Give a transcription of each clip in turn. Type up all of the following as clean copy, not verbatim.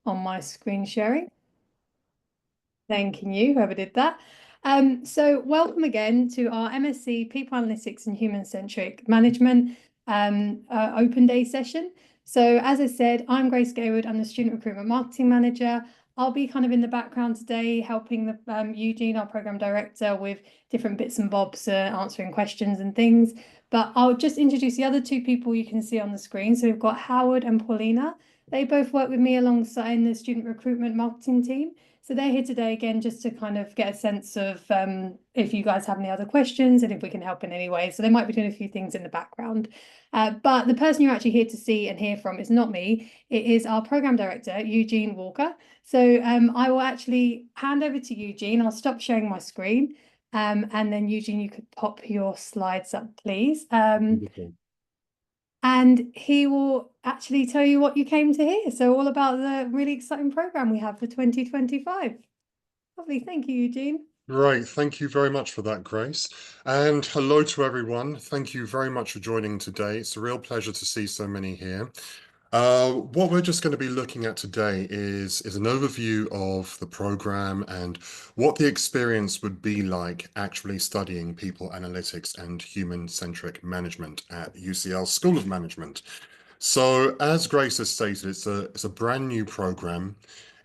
on my screen sharing. Thanking you, whoever did that. So welcome again to our MSc People Analytics and Human-Centric Management open day session. So as I said, I'm Grace Gayward. I'm the Student Recruitment Marketing Manager. I'll be kind of in the background today, helping Eugene, our Program Director, with different bits and bobs, answering questions and things. But I'll just introduce the other two people you can see on the screen. So we've got Howard and Paulina. They both work with me alongside in the Student Recruitment Marketing team. So they're here today again just to kind of get a sense of if you guys have any other questions and if we can help in any way. So they might be doing a few things in the background. But the person you're actually here to see and hear from is not me. It is our program director, Eugene Walker. So I will actually hand over to Eugene. I'll stop sharing my screen. And then Eugene, you could pop your slides up, please. And he will actually tell you what you came to hear. So all about the really exciting program we have for 2025. Lovely. Thank you, Eugene. Right, thank you very much for that, Grace. And hello to everyone. Thank you very much for joining today. It's a real pleasure to see so many here. What we're just going to be looking at today is an overview of the program and what the experience would be like actually studying people analytics and human-centric management at UCL School of Management. So, as Grace has stated, it's a brand new program.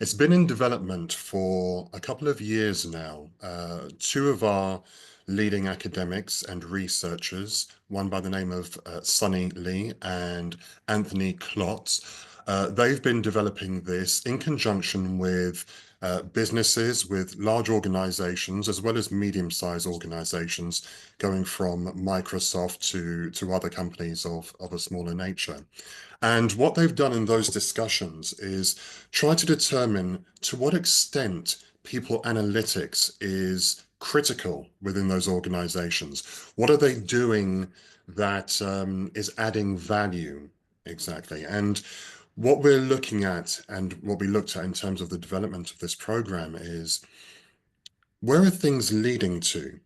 It's been in development for a couple of years now. Two of our leading academics and researchers, one by the name of Sunny Lee and Anthony Klotz, they've been developing this in conjunction with businesses, with large organizations, as well as medium-sized organizations, going from Microsoft to other companies of a smaller nature. And what they've done in those discussions is try to determine to what extent people analytics is critical within those organizations. What are they doing that is adding value exactly? And what we're looking at and what we looked at in terms of the development of this program is where are things leading to?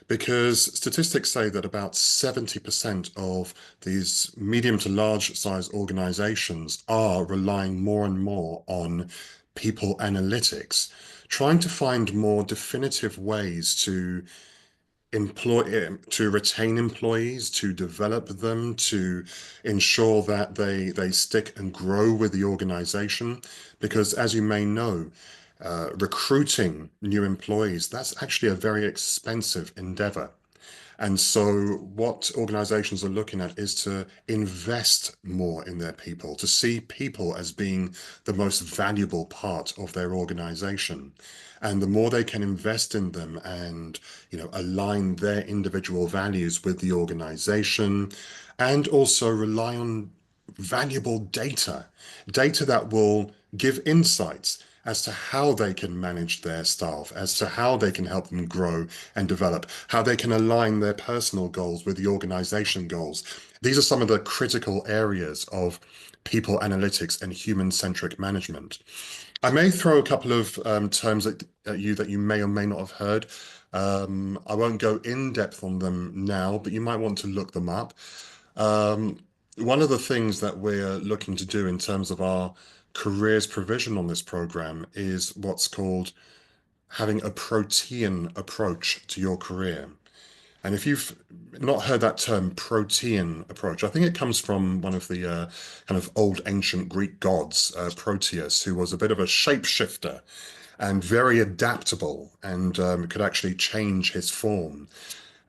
Because statistics say that about 70% of these medium to large size organizations are relying more and more on people analytics, trying to find more definitive ways to to retain employees, to develop them, to ensure that they stick and grow with the organization. Because as you may know, recruiting new employees, that's actually a very expensive endeavor. And so what organizations are looking at is to invest more in their people, to see people as being the most valuable part of their organization. And the more they can invest in them and, align their individual values with the organization and also rely on valuable data that will give insights as to how they can manage their staff, as to how they can help them grow and develop, how they can align their personal goals with the organization goals. These are some of the critical areas of people analytics and human-centric management. I may throw a couple of terms at you that you may or may not have heard. I won't go in depth on them now, but you might want to look them up. Um, One of the things that we're looking to do in terms of our careers provision on this program is what's called having a protean approach to your career. And if you've not heard that term, protean approach, I think it comes from one of the kind of old ancient Greek gods, Proteus, who was a bit of a shapeshifter and very adaptable and could actually change his form.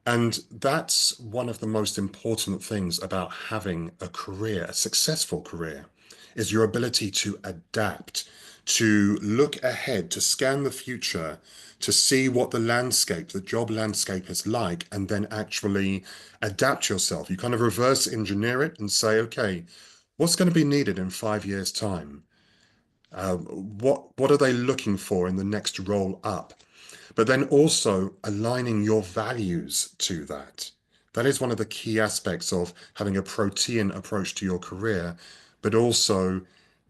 And that's one of the most important things about having a career, a successful career, is your ability to adapt, to look ahead, to scan the future, to see what the landscape, the job landscape is like, and then actually adapt yourself. You kind of reverse engineer it and say, okay, what's going to be needed in 5 years' time? What are they looking for in the next role up? But then also aligning your values to that. That is one of the key aspects of having a protean approach to your career, but also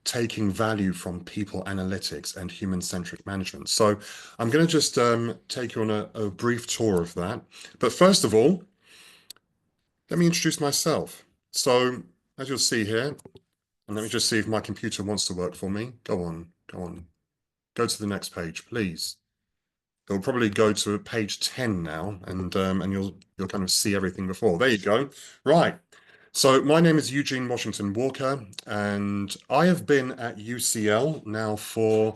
taking value from people analytics and human-centric management. So I'm going to just take you on a brief tour of that. But first of all, let me introduce myself. So as you'll see here, and let me just see if my computer wants to work for me. Go on, Go on. Go to the next page, please. It'll probably go to page 10 now, and you'll kind of see everything before. There you go. Right. So my name is Eugene Washington Walker, and I have been at UCL now for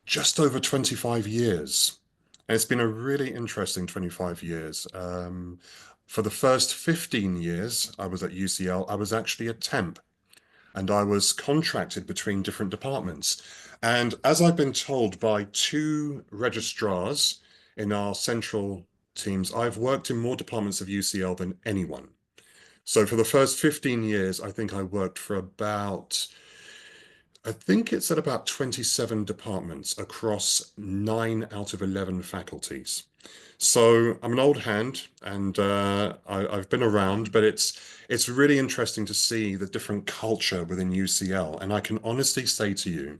just over 25 years. And it's been a really interesting 25 years. For the first 15 years I was at UCL, I was actually a temp and I was contracted between different departments. And as I've been told by two registrars in our central teams, I've worked in more departments of UCL than anyone. So for the first 15 years, I think I worked for I think it's at about 27 departments across 9 out of 11 faculties. So I'm an old hand, and I've been around, but it's really interesting to see the different culture within UCL. And I can honestly say to you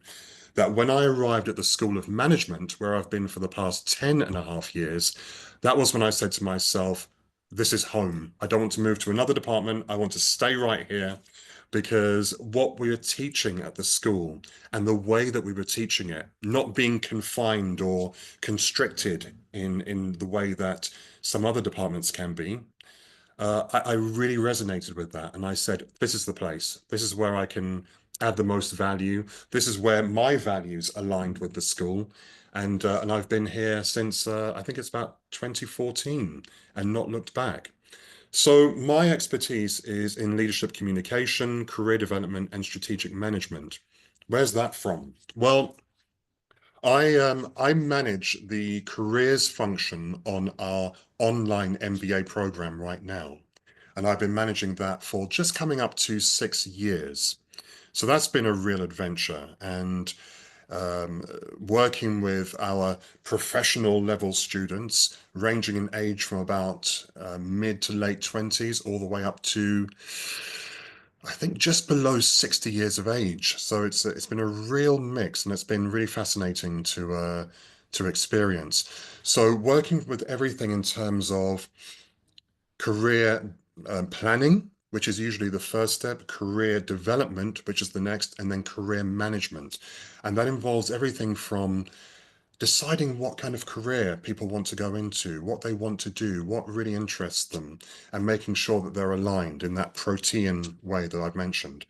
that when I arrived at the School of Management, where I've been for the past 10 and a half years, that was when I said to myself, this is home. I don't want to move to another department. I want to stay right here because what we were teaching at the school and the way that we were teaching it, not being confined or constricted in the way that some other departments can be, I really resonated with that. And I said, this is the place. This is where I can add the most value. This is where my values aligned with the school. And I've been here since I think it's about 2014 and not looked back. So my expertise is in leadership communication, career development, and strategic management. Where's that from? Well, I manage the careers function on our online MBA program right now. And I've been managing that for just coming up to 6 years. So that's been a real adventure. And um, working with our professional level students, ranging in age from about mid to late 20s all the way up to, I think, just below 60 years of age. So it's been a real mix, and it's been really fascinating to experience. So working with everything in terms of career planning, which is usually the first step, career development, which is the next, and then career management. And that involves everything from deciding what kind of career people want to go into, what they want to do, what really interests them, and making sure that they're aligned in that protean way that I've mentioned.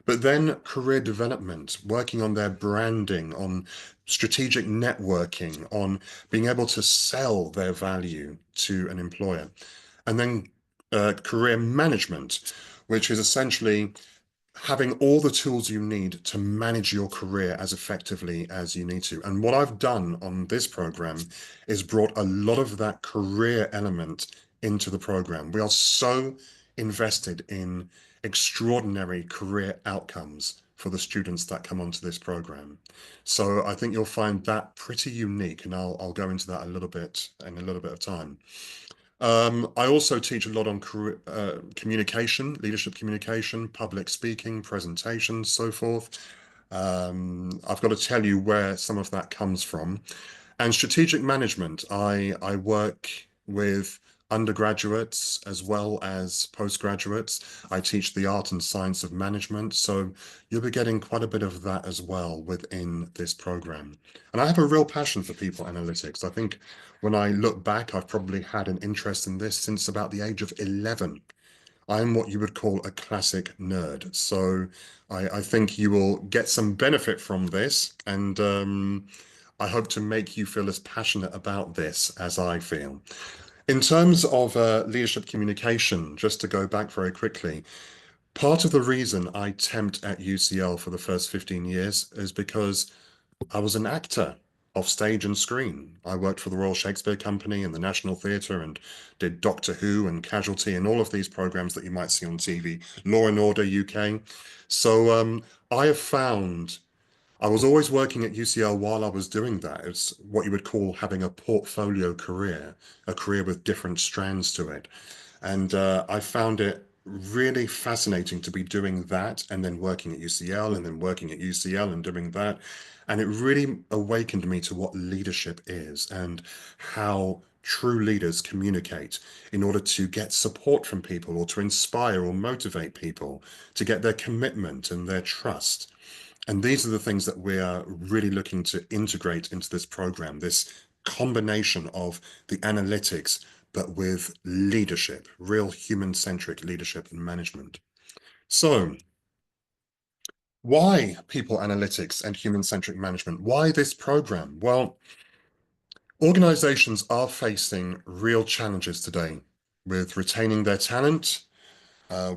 But then career development, working on their branding, on strategic networking, on being able to sell their value to an employer. And then career management, which is essentially having all the tools you need to manage your career as effectively as you need to. And what I've done on this program is brought a lot of that career element into the program. We are so invested in extraordinary career outcomes for the students that come onto this program. So I think you'll find that pretty unique, and I'll go into that a little bit in a little bit of time. I also teach a lot on communication, leadership communication, public speaking, presentations, so forth. I've got to tell you where some of that comes from. And strategic management, I work with undergraduates as well as postgraduates. I teach the art and science of management, so you'll be getting quite a bit of that as well within this program. And I have a real passion for people analytics. I think when I look back, I've probably had an interest in this since about the age of 11. I'm what you would call a classic nerd. So I think you will get some benefit from this, and I hope to make you feel as passionate about this as I feel. In terms of leadership communication, just to go back very quickly, part of the reason I temped at UCL for the first 15 years is because I was an actor off stage and screen. I worked for the Royal Shakespeare Company and the National Theatre and did Doctor Who and Casualty and all of these programs that you might see on TV, Law and Order UK. So I have found I was always working at UCL while I was doing that. It's what you would call having a portfolio career, a career with different strands to it. And I found it really fascinating to be doing that and then working at UCL and then working at UCL and doing that. And it really awakened me to what leadership is and how true leaders communicate in order to get support from people or to inspire or motivate people to get their commitment and their trust. And these are the things that we are really looking to integrate into this program, this combination of the analytics, but with leadership, real human-centric leadership and management. So why people analytics and human-centric management? Why this program? Well, organizations are facing real challenges today with retaining their talent,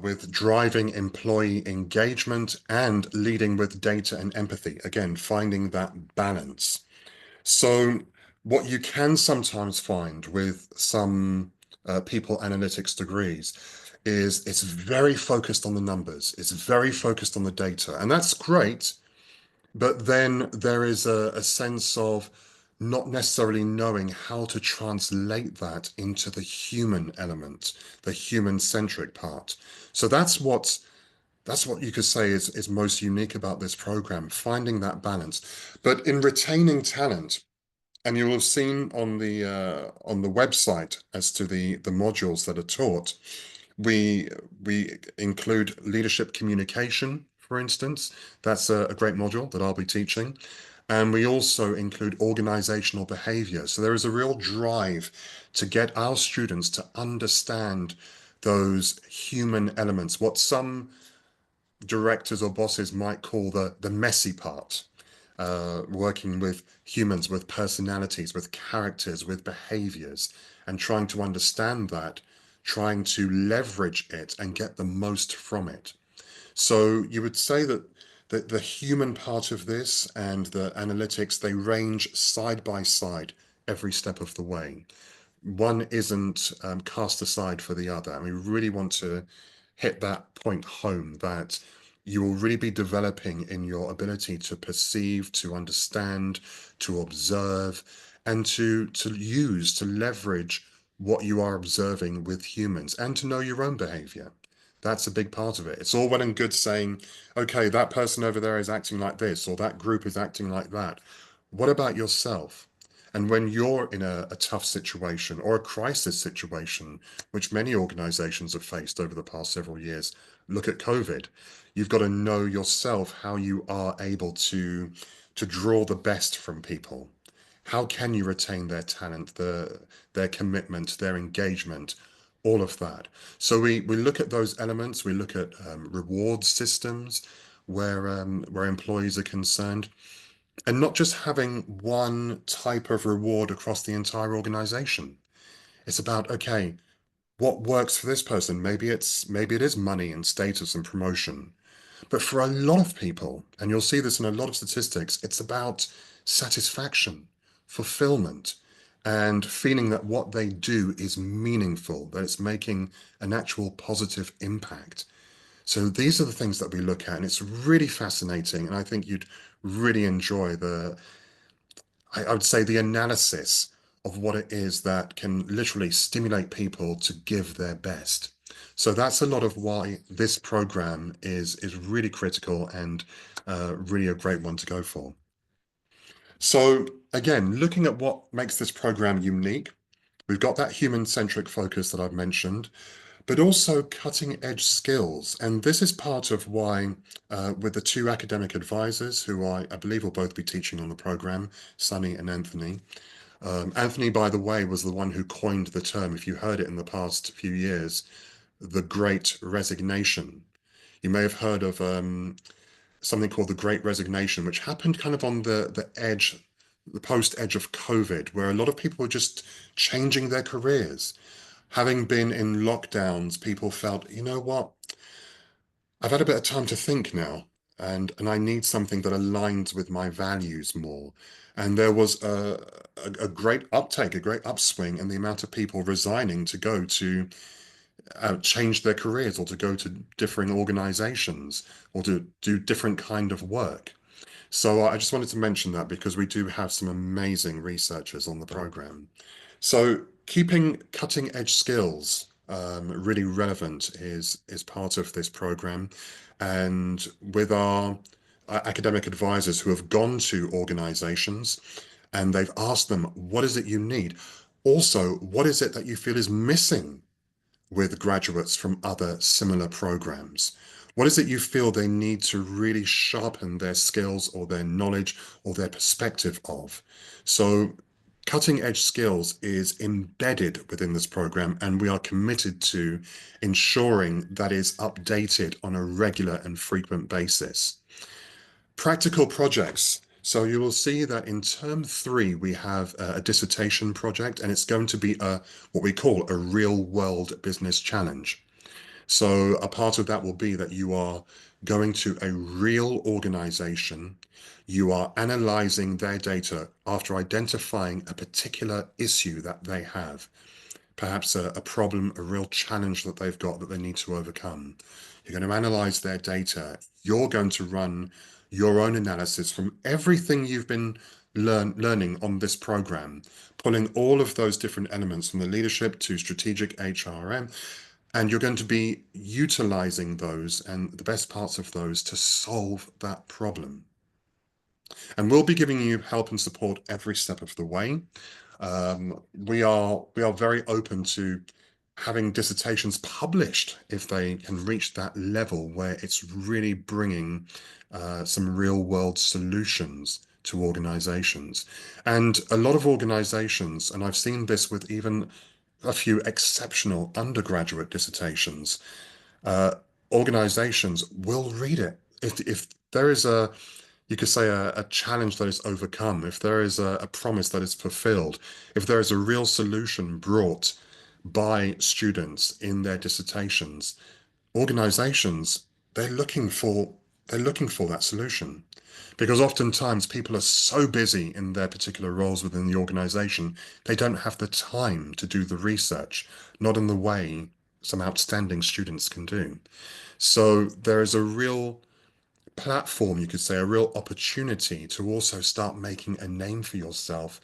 with driving employee engagement and leading with data and empathy. Again, finding that balance. So what you can sometimes find with some people analytics degrees is it's very focused on the numbers. It's very focused on the data, and that's great. But then there is a sense of not necessarily knowing how to translate that into the human element, the human-centric part. So that's what you could say is most unique about this program, finding that balance. But in retaining talent, and you'll have seen on the website as to the modules that are taught, we include leadership communication, for instance. That's a great module that I'll be teaching. And we also include organizational behavior. So there is a real drive to get our students to understand those human elements, what some directors or bosses might call the messy part, working with humans, with personalities, with characters, with behaviors, and trying to understand that, trying to leverage it and get the most from it. So you would say that the human part of this and the analytics, they range side by side every step of the way. One isn't cast aside for the other. And we really want to hit that point home that you will really be developing in your ability to perceive, to understand, to observe, and to use, to leverage what you are observing with humans and to know your own behavior. That's a big part of it. It's all well and good saying, okay, that person over there is acting like this, or that group is acting like that. What about yourself? And when you're in a tough situation or a crisis situation, which many organizations have faced over the past several years, look at COVID. You've got to know yourself how you are able to draw the best from people. How can you retain their talent, their commitment, their engagement, all of that. So we look at those elements. We look at reward systems where employees are concerned, and not just having one type of reward across the entire organization. It's about, okay, what works for this person? Maybe it is money and status and promotion. But for a lot of people, and you'll see this in a lot of statistics, it's about satisfaction, fulfillment, and feeling that what they do is meaningful, that it's making an actual positive impact. So these are the things that we look at, and it's really fascinating. And I think you'd really enjoy I would say, the analysis of what it is that can literally stimulate people to give their best. So that's a lot of why this program is really critical and really a great one to go for. So again, looking at what makes this program unique, we've got that human-centric focus that I've mentioned, but also cutting edge skills. And this is part of why, with the two academic advisors who I believe will both be teaching on the program, Sunny and Anthony. Anthony, by the way, was the one who coined the term, if you heard it in the past few years, the Great Resignation. You may have heard of something called the Great Resignation, which happened kind of on the edge, the post edge of COVID, where a lot of people were just changing their careers. Having been in lockdowns, people felt, you know what, I've had a bit of time to think now, and I need something that aligns with my values more. And there was a great uptake, a great upswing in the amount of people resigning to go to change their careers or to go to different organizations or to do different kind of work. So I just wanted to mention that because we do have some amazing researchers on the program. So keeping cutting edge skills really relevant is part of this program. And with our academic advisors who have gone to organizations and they've asked them, what is it you need? Also, what is it that you feel is missing with graduates from other similar programs? What is it you feel they need to really sharpen their skills or their knowledge or their perspective of? So cutting edge skills is embedded within this program, and we are committed to ensuring that is updated on a regular and frequent basis. Practical projects. So you will see that in term three, we have a dissertation project, and it's going to be what we call a real world business challenge. So a part of that will be that you are going to a real organization. You are analyzing their data after identifying a particular issue that they have, perhaps a problem, a real challenge that they've got that they need to overcome. You're going to analyze their data. You're going to run your own analysis from everything you've been learning on this program, pulling all of those different elements from the leadership to strategic HRM, and you're going to be utilizing those and the best parts of those to solve that problem. And we'll be giving you help and support every step of the way. We are very open to having dissertations published if they can reach that level where it's really bringing some real world solutions to organizations. And a lot of organizations, and I've seen this with even a few exceptional undergraduate dissertations, uh, organizations will read it. If there is you could say a challenge that is overcome, if there is a promise that is fulfilled, if there is a real solution brought by students in their dissertations, organizations, they're looking for they're looking for that solution. Because oftentimes people are so busy in their particular roles within the organization, they don't have the time to do the research, not in the way some outstanding students can do. So there is a real platform, you could say, a real opportunity to also start making a name for yourself,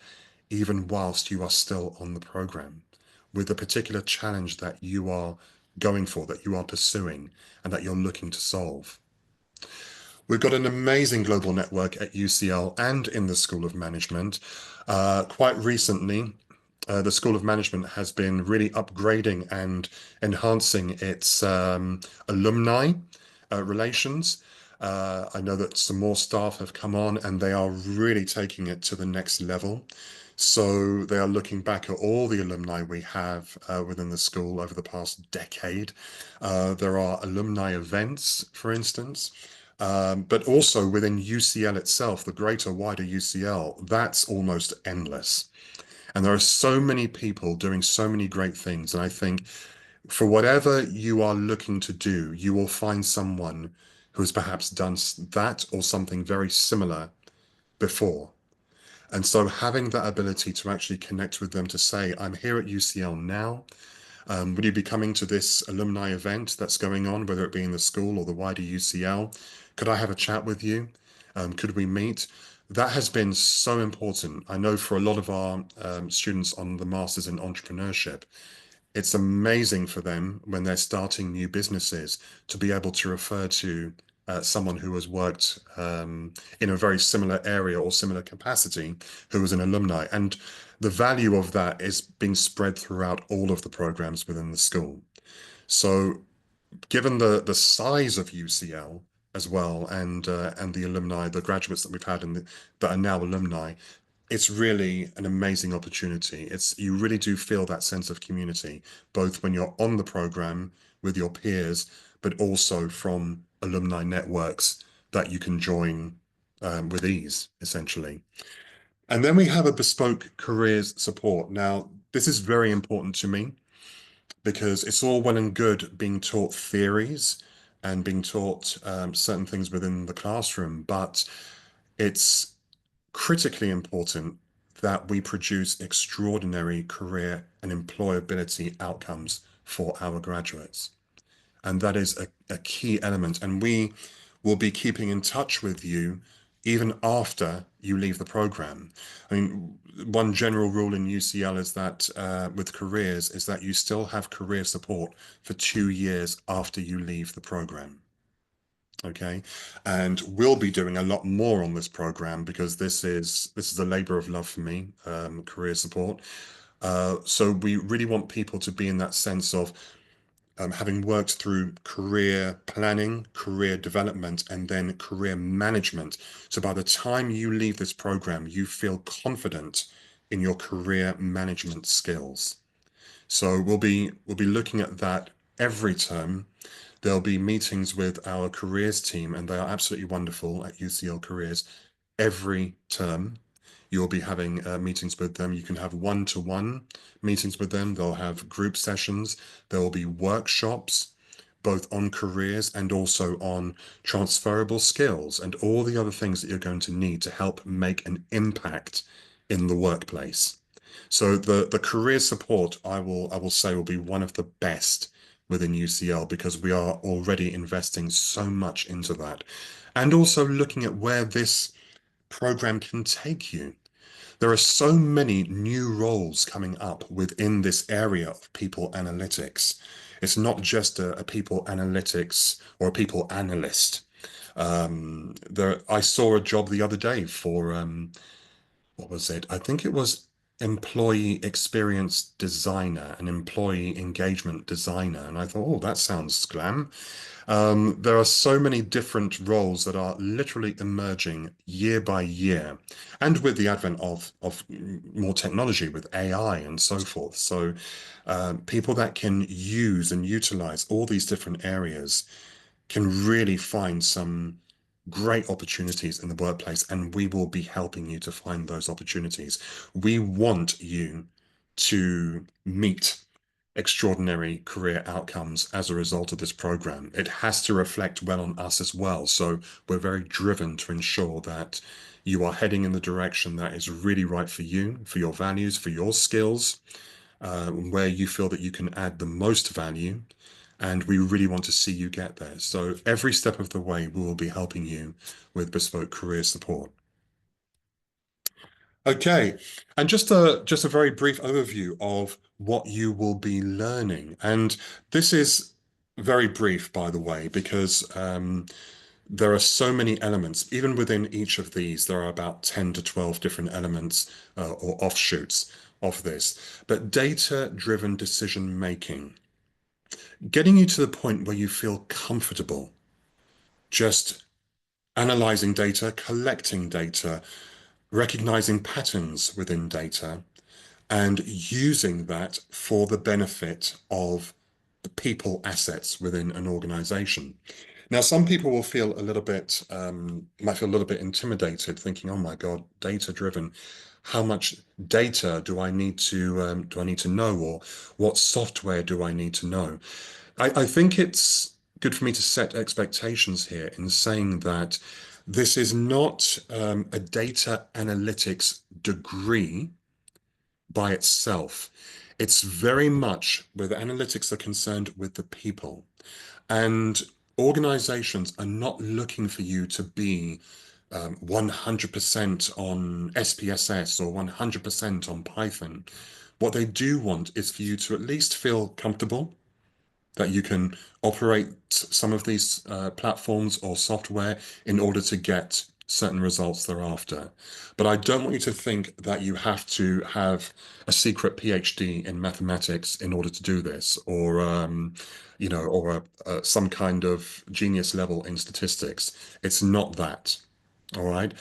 even whilst you are still on the program, with the particular challenge that you are going for, that you are pursuing, and that you're looking to solve. We've got an amazing global network at UCL and in the School of Management. Quite recently, the School of Management has been really upgrading and enhancing its alumni relations. I know that some more staff have come on and they are really taking it to the next level. So they are looking back at all the alumni we have within the school over the past decade. There are alumni events, for instance. But also within UCL itself, the greater, wider UCL, that's almost endless. And there are so many people doing so many great things. And I think for whatever you are looking to do, you will find someone who has perhaps done that or something very similar before. And so having that ability to actually connect with them to say, I'm here at UCL now. Would you be coming to this alumni event that's going on, whether it be in the school or the wider UCL? Could I have a chat with you? Could we meet? That has been so important. I know for a lot of our students on the Masters in Entrepreneurship, it's amazing for them when they're starting new businesses to be able to refer to someone who has worked in a very similar area or similar capacity, who was an alumni. And the value of that is being spread throughout all of the programs within the school. So given the size of UCL as well, and the alumni, the graduates that we've had that are now alumni, it's really an amazing opportunity. You really do feel that sense of community, both when you're on the program with your peers, but also from alumni networks that you can join with ease, essentially. And then we have a bespoke careers support. Now, this is very important to me because it's all well and good being taught theories and being taught certain things within the classroom, but it's critically important that we produce extraordinary career and employability outcomes for our graduates. And that is a key element. And we will be keeping in touch with you even after you leave the program. I mean, one general rule in UCL is that with careers is that you still have career support for 2 years after you leave the program. Okay, and we'll be doing a lot more on this program because this is a labor of love for me, career support. So we really want people to be in that sense of having worked through career planning, career development, and then career management. So by the time you leave this program, you feel confident in your career management skills. So we'll be looking at that every term. There'll be meetings with our careers team, and they are absolutely wonderful at UCL Careers every term. You'll be having meetings with them. You can have one-to-one meetings with them. They'll have group sessions. There will be workshops, both on careers and also on transferable skills and all the other things that you're going to need to help make an impact in the workplace. So the career support, I will say, will be one of the best within UCL because we are already investing so much into that. And also looking at where this program can take you. There are so many new roles coming up within this area of people analytics. It's not just a people analytics or a people analyst. I saw a job the other day for what was it? I think it was employee experience designer, an employee engagement designer. And I thought, oh, that sounds glam. There are so many different roles that are literally emerging year by year, and with the advent of more technology with AI and so forth. So, people that can use and utilize all these different areas can really find some great opportunities in the workplace, and we will be helping you to find those opportunities. We want you to meet extraordinary career outcomes as a result of this program. It has to reflect well on us as well. So we're very driven to ensure that you are heading in the direction that is really right for you, for your values, for your skills, where you feel that you can add the most value. And we really want to see you get there. So every step of the way, we will be helping you with bespoke career support. Okay, and just a very brief overview of what you will be learning. And this is very brief, by the way, because there are so many elements. Even within each of these, there are about 10 to 12 different elements or offshoots of this. But data-driven decision making, getting you to the point where you feel comfortable just analyzing data, collecting data, recognizing patterns within data, and using that for the benefit of the people assets within an organization. Now, some people will feel a little bit, might feel a little bit intimidated, thinking, "Oh my God, data-driven. How much data do I need to know, or what software do I need to know?" I think it's good for me to set expectations here in saying that this is not a data analytics degree by itself. It's very much where the analytics are concerned with the people. And organizations are not looking for you to be 100% on SPSS or 100% on Python. What they do want is for you to at least feel comfortable that you can operate some of these platforms or software in order to get certain results thereafter. But I don't want you to think that you have to have a secret PhD in mathematics in order to do this, or some kind of genius level in statistics. It's not that. All right.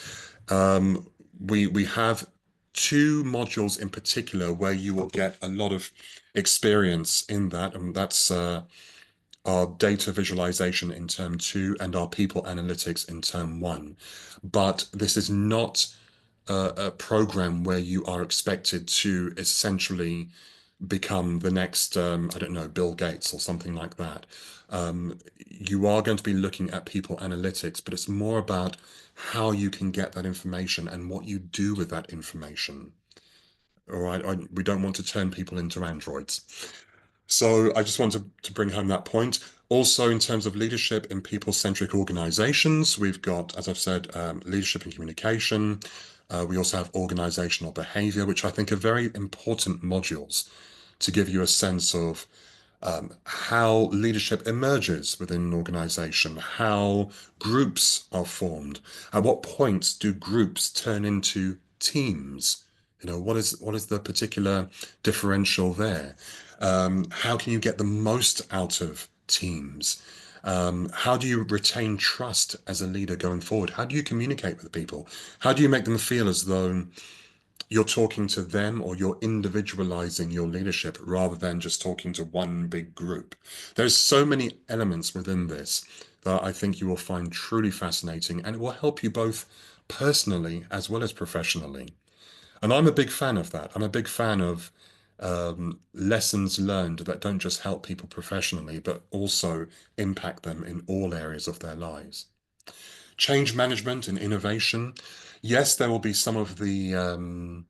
We have two modules in particular where you will get a lot of experience in that, and that's our data visualization in term two and our people analytics in term one. But this is not a program where you are expected to essentially become the next, I don't know, Bill Gates or something like that. You are going to be looking at people analytics, but it's more about how you can get that information and what you do with that information. All right, we don't want to turn people into androids. So I just wanted to bring home that point. Also, in terms of leadership in people-centric organizations, we've got, as I've said, leadership and communication. We also have organizational behavior, which I think are very important modules to give you a sense of how leadership emerges within an organization, how groups are formed, at what points do groups turn into teams What is the particular differential there? How can you get the most out of teams? How do you retain trust as a leader going forward? How do you communicate with people? How do you make them feel as though you're talking to them or you're individualizing your leadership rather than just talking to one big group? There's so many elements within this that I think you will find truly fascinating, and it will help you both personally as well as professionally. And I'm a big fan of that. I'm a big fan of lessons learned that don't just help people professionally, but also impact them in all areas of their lives. Change management and innovation. Yes, there will be some of the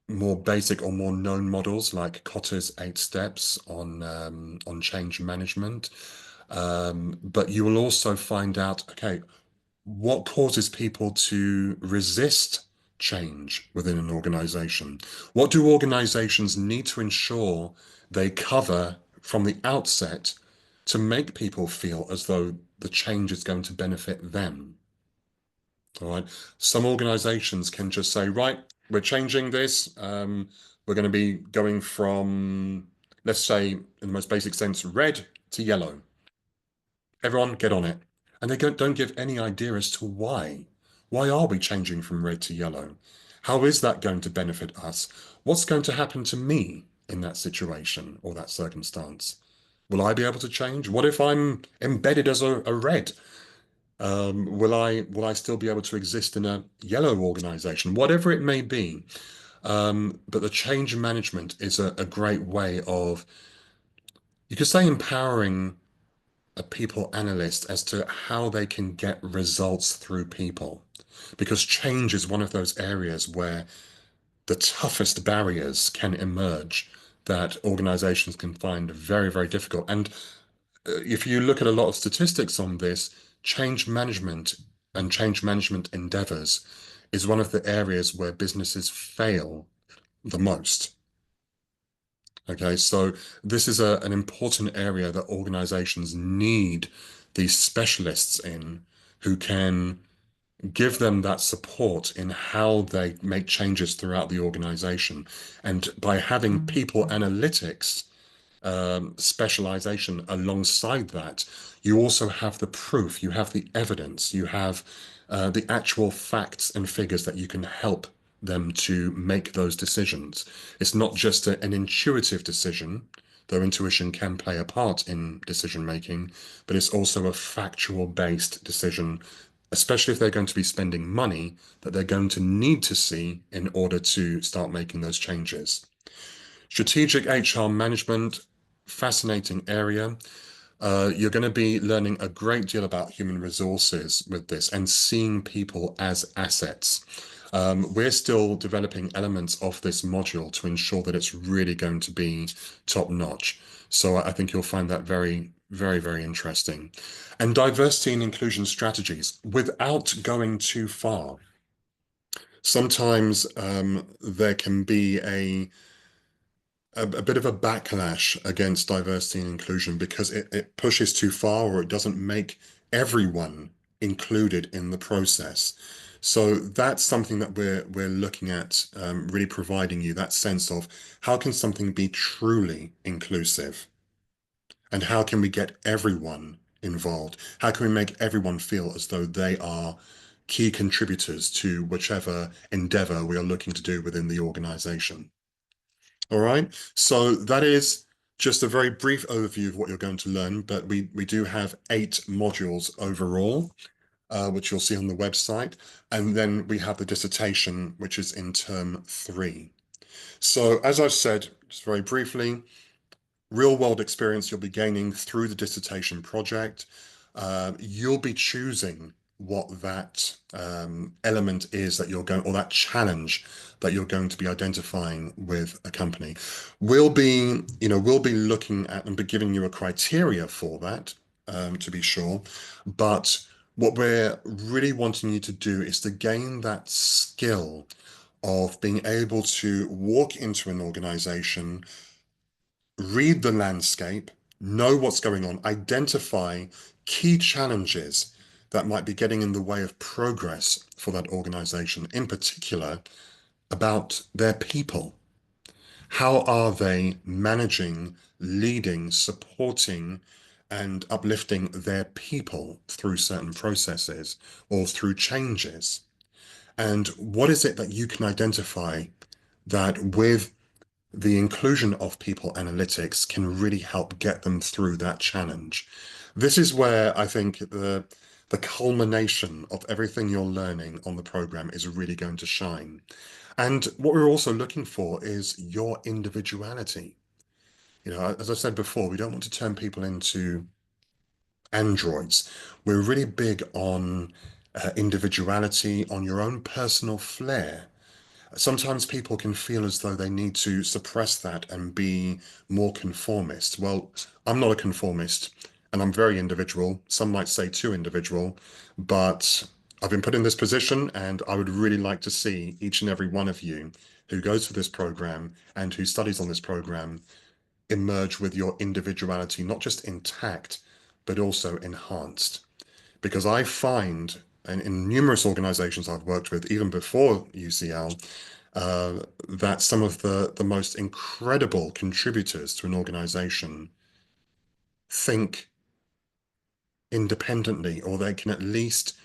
more basic or more known models like Kotter's 8 steps on change management. But you will also find out, okay, what causes people to resist change within an organization? What do organizations need to ensure they cover from the outset to make people feel as though the change is going to benefit them? All right. Some organizations can just say, right, we're changing this. We're going to be going from, let's say, in the most basic sense, red to yellow. Everyone get on it. And they don't give any idea as to why. Why are we changing from red to yellow? How is that going to benefit us? What's going to happen to me in that situation or that circumstance? Will I be able to change? What if I'm embedded as a red? Will I still be able to exist in a yellow organization? Whatever it may be. But the change management is a great way of, you could say, empowering a people analyst as to how they can get results through people. Because change is one of those areas where the toughest barriers can emerge that organizations can find very, very difficult. And if you look at a lot of statistics on this, change management and change management endeavors is one of the areas where businesses fail the most. Okay, so this is an important area that organizations need these specialists in who can give them that support in how they make changes throughout the organization. And by having people analytics specialization alongside that, you also have the proof, you have the evidence, you have the actual facts and figures that you can help them to make those decisions. It's not just an intuitive decision, though intuition can play a part in decision making, but it's also a factual based decision, especially if they're going to be spending money that they're going to need to see in order to start making those changes. Strategic HR management, fascinating area. You're going to be learning a great deal about human resources with this and seeing people as assets. We're still developing elements of this module to ensure that it's really going to be top notch. So I think you'll find that very, very, very interesting. And diversity and inclusion strategies without going too far. Sometimes there can be a bit of a backlash against diversity and inclusion because it pushes too far or it doesn't make everyone included in the process. So that's something that we're looking at, really providing you that sense of how can something be truly inclusive and how can we get everyone involved? How can we make everyone feel as though they are key contributors to whichever endeavor we are looking to do within the organization? All right. So that is just a very brief overview of what you're going to learn, but we do have 8 modules overall, which you'll see on the website. And then we have the dissertation, which is in term 3. So as I've said, just very briefly, real world experience you'll be gaining through the dissertation project. You'll be choosing what that element is that you're going, or that challenge that you're going to be identifying with a company. We'll be looking at and be giving you a criteria for that, to be sure. But what we're really wanting you to do is to gain that skill of being able to walk into an organization, read the landscape, know what's going on, identify key challenges that might be getting in the way of progress for that organization. In particular, about their people. How are they managing, leading, supporting, and uplifting their people through certain processes or through changes? And what is it that you can identify that with the inclusion of people analytics can really help get them through that challenge? This is where I think the culmination of everything you're learning on the program is really going to shine. And what we're also looking for is your individuality. You know, as I said before, we don't want to turn people into androids. We're really big on individuality, on your own personal flair. Sometimes people can feel as though they need to suppress that and be more conformist. Well, I'm not a conformist and I'm very individual. Some might say too individual, but I've been put in this position and I would really like to see each and every one of you who goes through this program and who studies on this program emerge with your individuality, not just intact, but also enhanced. Because I find, and in numerous organizations I've worked with, even before UCL, that some of the most incredible contributors to an organization think independently, or they can at least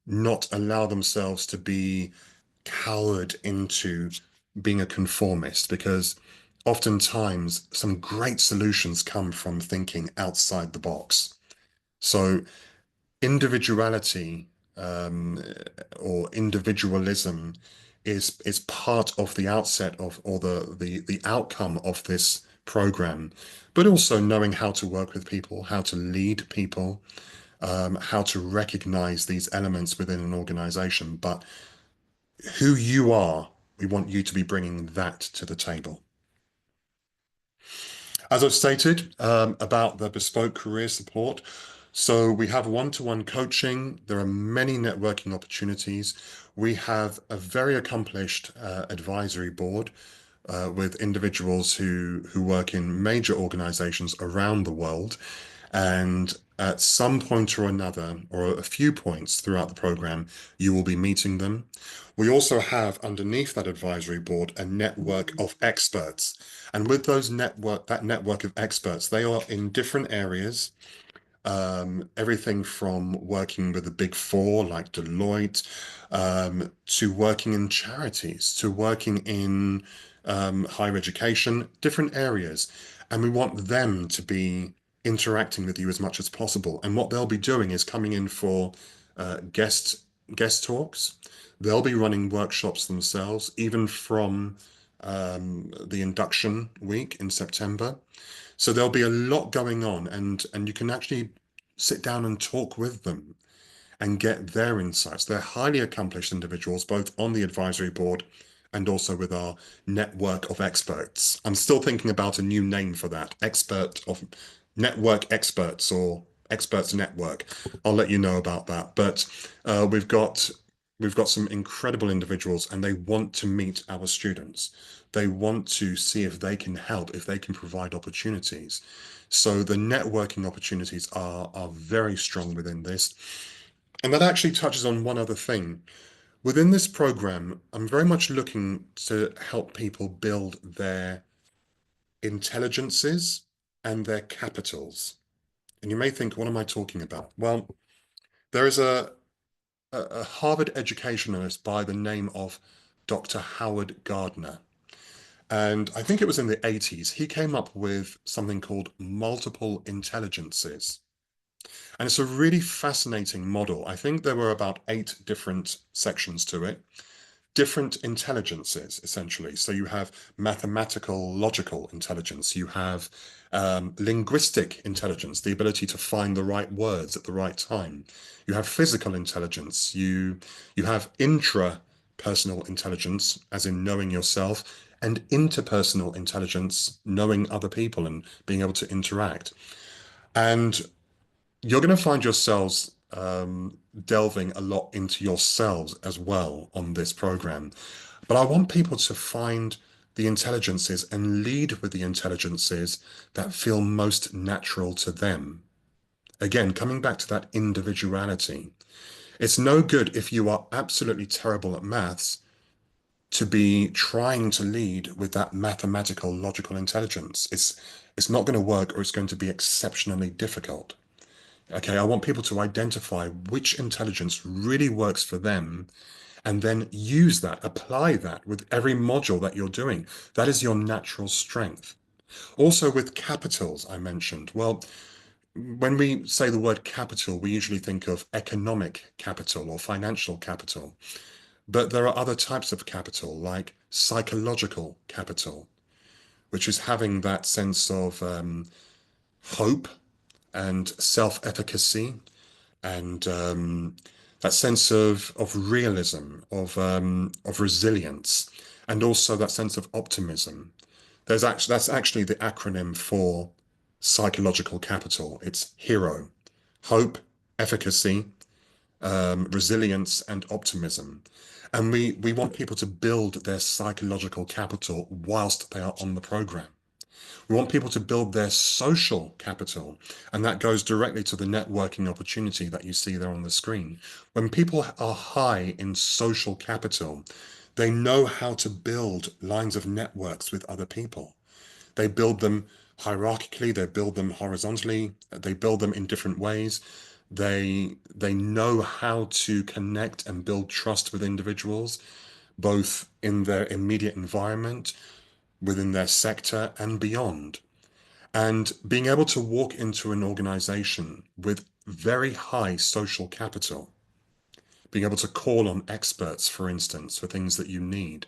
not allow themselves to be cowered into being a conformist, because oftentimes some great solutions come from thinking outside the box. So individuality um, or individualism is part of the outset of or the outcome of this program, but also knowing how to work with people, how to lead people, how to recognize these elements within an organization. But who you are, we want you to be bringing that to the table. As I've stated about the bespoke career support, so we have one-to-one coaching. There are many networking opportunities. We have a very accomplished advisory board with individuals who work in major organizations around the world. And at some point or another, or a few points throughout the program, you will be meeting them. We also have underneath that advisory board a network of experts. And with that network of experts, they are in different areas, everything from working with the big four like Deloitte, to working in charities, to working in higher education, different areas. And we want them to be interacting with you as much as possible. And what they'll be doing is coming in for guest talks. They'll be running workshops themselves, even from the induction week in September. So there'll be a lot going on, and you can actually sit down and talk with them and get their insights. They're highly accomplished individuals, both on the advisory board and also with our network of experts. I'm still thinking about a new name for that, expert of network experts or experts network. I'll let you know about that. But we've got some incredible individuals and they want to meet our students. They want to see if they can help, if they can provide opportunities. So the networking opportunities are very strong within this. And that actually touches on one other thing. Within this program, I'm very much looking to help people build their intelligences and their capitals. And you may think, what am I talking about? Well, there is a Harvard educationalist by the name of Dr. Howard Gardner. And I think it was in the 80s, he came up with something called multiple intelligences. And it's a really fascinating model. I think there were about 8 different sections to it, different intelligences, essentially. So you have mathematical, logical intelligence, you have linguistic intelligence, the ability to find the right words at the right time. You have physical intelligence, you have intrapersonal intelligence, as in knowing yourself, and interpersonal intelligence, knowing other people and being able to interact. And you're going to find yourselves delving a lot into yourselves as well on this program. But I want people to find the intelligences and lead with the intelligences that feel most natural to them. Again, coming back to that individuality. It's no good if you are absolutely terrible at maths to be trying to lead with that mathematical logical intelligence. It's not going to work, or it's going to be exceptionally difficult. Okay, I want people to identify which intelligence really works for them and then use that, apply that with every module that you're doing. That is your natural strength. Also, with capitals, I mentioned. Well, when we say the word capital, we usually think of economic capital or financial capital. But there are other types of capital, like psychological capital, which is having that sense of hope and self-efficacy and that sense of realism, of resilience, and also that sense of optimism. That's actually the acronym for psychological capital. It's HERO, hope, efficacy, resilience, and optimism. And we want people to build their psychological capital whilst they are on the program. We want people to build their social capital, and that goes directly to the networking opportunity that you see there on the screen. When people are high in social capital, they know how to build lines of networks with other people. They build them hierarchically, they build them horizontally, they build them in different ways. They know how to connect and build trust with individuals, both in their immediate environment, within their sector, and beyond. And being able to walk into an organization with very high social capital, being able to call on experts, for instance, for things that you need,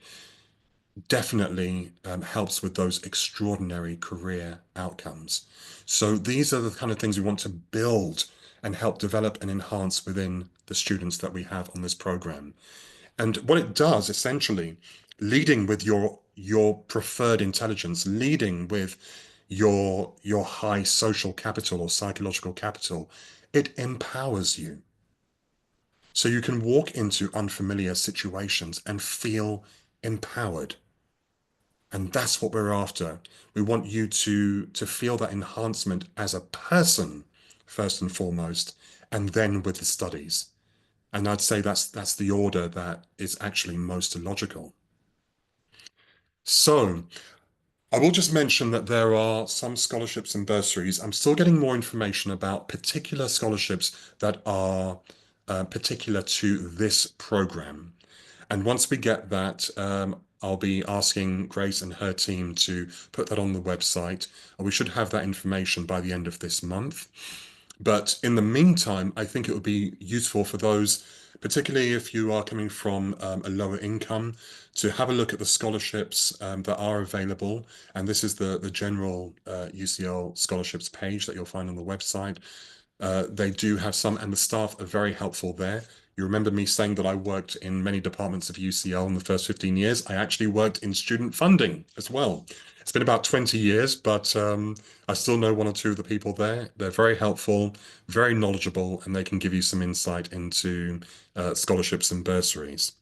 definitely helps with those extraordinary career outcomes. So these are the kind of things we want to build and help develop and enhance within the students that we have on this program. And what it does essentially, leading with your preferred intelligence, leading with your high social capital or psychological capital, it empowers you. So you can walk into unfamiliar situations and feel empowered. And that's what we're after. We want you to feel that enhancement as a person, first and foremost, and then with the studies. And I'd say that's the order that is actually most logical. So I will just mention that there are some scholarships and bursaries. I'm still getting more information about particular scholarships that are particular to this program. And once we get that, I'll be asking Grace and her team to put that on the website. We should have that information by the end of this month. But in the meantime, I think it would be useful for those, particularly if you are coming from a lower income, to have a look at the scholarships that are available. And this is the general UCL scholarships page that you'll find on the website. They do have some, and the staff are very helpful there. You remember me saying that I worked in many departments of UCL in the first 15 years. I actually worked in student funding as well. It's been about 20 years, but I still know one or two of the people there. They're very helpful, very knowledgeable, and they can give you some insight into scholarships and bursaries.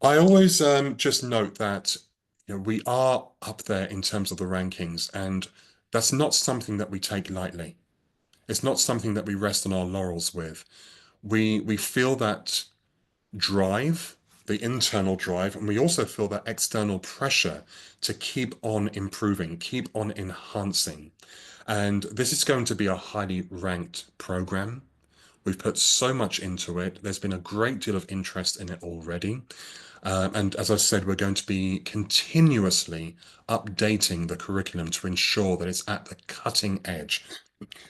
I always just note that we are up there in terms of the rankings, and that's not something that we take lightly. It's not something that we rest on our laurels with. We feel that drive, the internal drive, and we also feel that external pressure to keep on improving, keep on enhancing. And this is going to be a highly ranked program. We've put so much into it. There's been a great deal of interest in it already. And as I said, we're going to be continuously updating the curriculum to ensure that it's at the cutting edge,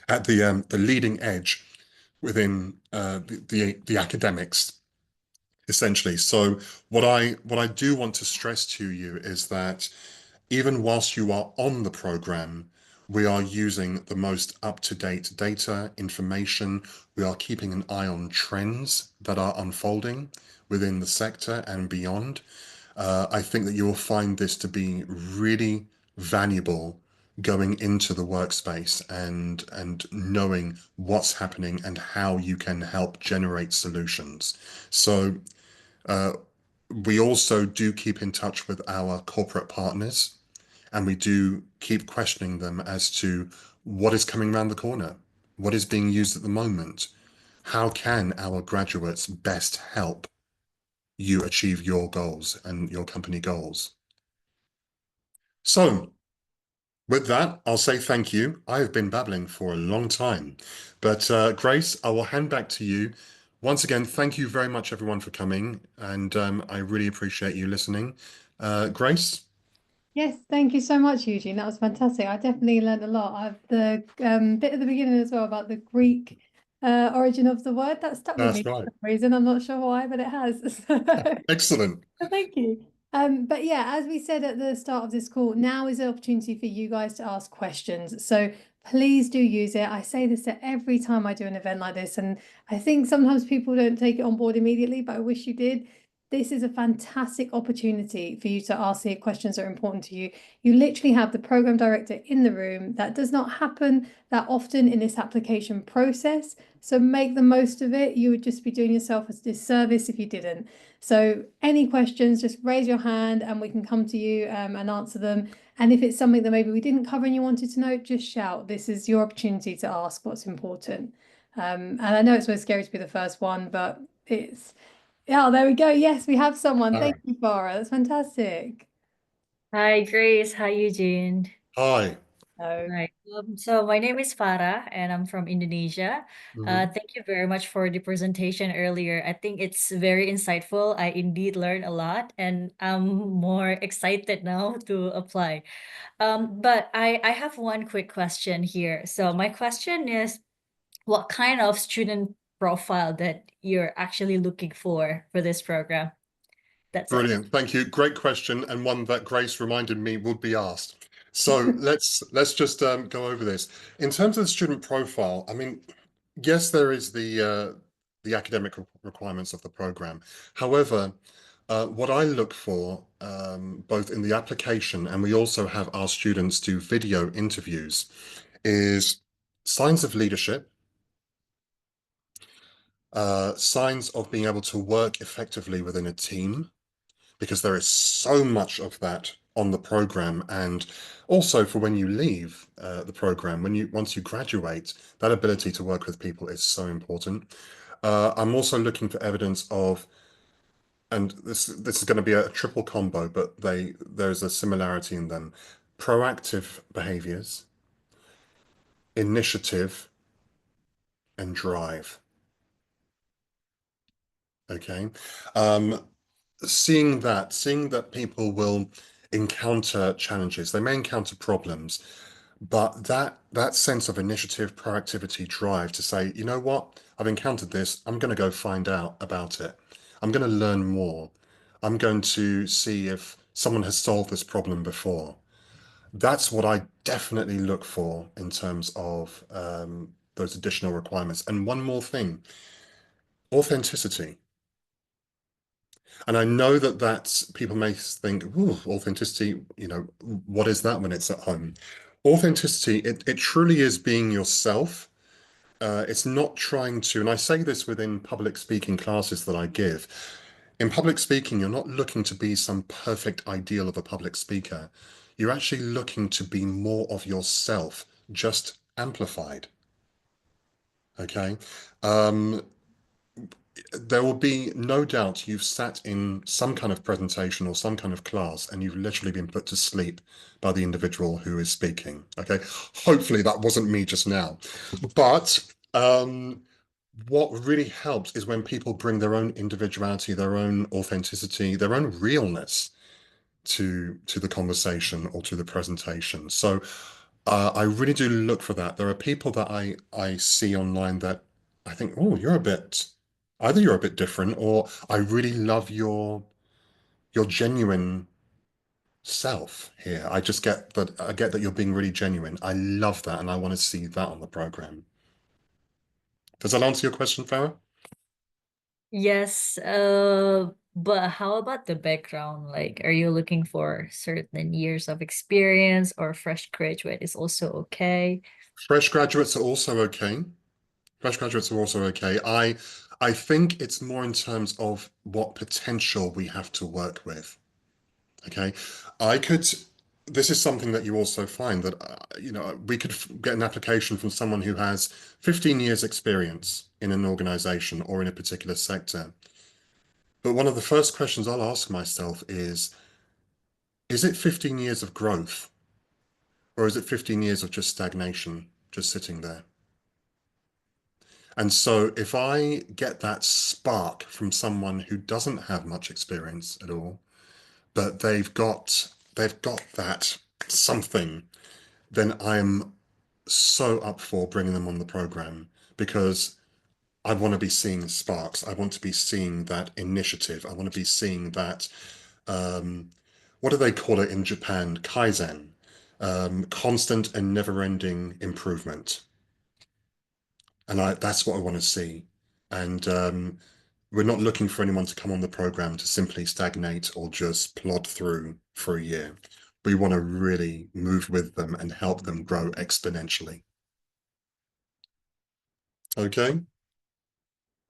at the leading edge within the academics, essentially. So what I do want to stress to you is that even whilst you are on the program, we are using the most up-to-date data, information. We are keeping an eye on trends that are unfolding within the sector and beyond. I think that you will find this to be really valuable going into the workspace and knowing what's happening and how you can help generate solutions. So we also do keep in touch with our corporate partners, and we do keep questioning them as to what is coming around the corner, what is being used at the moment, how can our graduates best help. you achieve your goals and your company goals. So, with that, I'll say thank you. I have been babbling for a long time, but Grace, I will hand back to you. Once again, thank you very much, everyone, for coming, and I really appreciate you listening. Grace? Yes, thank you so much, Eugene. That was fantastic. I definitely learned a lot. I've the bit at the beginning as well about the Greek origin of the word that stuck with me That's for right. some reason. I'm not sure why, but it has. Excellent. Thank you. But yeah, as we said at the start of this call, now is an opportunity for you guys to ask questions. So please do use it. I say this at every time I do an event like this, and I think sometimes people don't take it on board immediately, but I wish you did. This is a fantastic opportunity for you to ask the questions that are important to you. You literally have the program director in the room. That does not happen that often in this application process. So make the most of it. You would just be doing yourself a disservice if you didn't. So any questions, just raise your hand and we can come to you and answer them. And if it's something that maybe we didn't cover and you wanted to know, just shout. This is your opportunity to ask what's important. And I know it's very scary to be the first one, but it's, yeah, there we go. Yes, we have someone. All Thank right. you, Farah. That's fantastic. Hi, Grace. Hi, Eugene. Hi. So, Right. So my name is Farah and I'm from Indonesia. Mhm. Thank you very much for the presentation earlier. I think it's very insightful. I indeed learned a lot and I'm more excited now to apply. But I have one quick question here. So my question is, what kind of student profile that you're actually looking for this program? That's it. Brilliant. Thank you. Great question, and one that Grace reminded me would be asked. So let's just go over this. In terms of the student profile, I mean, yes, there is the academic requirements of the program. However, what I look for, both in the application and we also have our students do video interviews, is signs of leadership, signs of being able to work effectively within a team, because there is so much of that on the program, and also for when you leave the program, once you graduate, that ability to work with people is so important. I'm also looking for evidence of, and this is going to be a triple combo, but there's a similarity in them: proactive behaviors, initiative, and drive. Okay. Um, seeing that people will encounter challenges, they may encounter problems, but that sense of initiative, proactivity, drive to say, you know what, I've encountered this, I'm going to go find out about it. I'm going to learn more. I'm going to see if someone has solved this problem before. That's what I definitely look for in terms of those additional requirements. And one more thing, authenticity. And I know that people may think, ooh, authenticity, what is that when it's at home? Authenticity, it truly is being yourself. It's not trying to, and I say this within public speaking classes that I give. In public speaking, you're not looking to be some perfect ideal of a public speaker. You're actually looking to be more of yourself, just amplified. Okay. Um, there will be no doubt you've sat in some kind of presentation or some kind of class and you've literally been put to sleep by the individual who is speaking. Okay. Hopefully that wasn't me just now. But what really helps is when people bring their own individuality, their own authenticity, their own realness to the conversation or to the presentation. So I really do look for that. There are people that I see online that I think, oh, either you're a bit different, or I really love your genuine self here. I get that you're being really genuine. I love that, and I want to see that on the program. Does that answer your question, Farah? Yes, but how about the background? Like, are you looking for certain years of experience or fresh graduate is also okay? Fresh graduates are also okay. Fresh graduates are also okay. I think it's more in terms of what potential we have to work with. Okay, I could. This is something that you also find that we could get an application from someone who has 15 years experience in an organization or in a particular sector. But one of the first questions I'll ask myself is it 15 years of growth or is it 15 years of just stagnation, just sitting there? And so if I get that spark from someone who doesn't have much experience at all, but they've got that something, then I'm so up for bringing them on the program because I want to be seeing sparks. I want to be seeing that initiative. I want to be seeing that, um, what do they call it in Japan? Kaizen, constant and never-ending improvement. And that's what I want to see. And we're not looking for anyone to come on the program to simply stagnate or just plod through for a year. We want to really move with them and help them grow exponentially. Okay.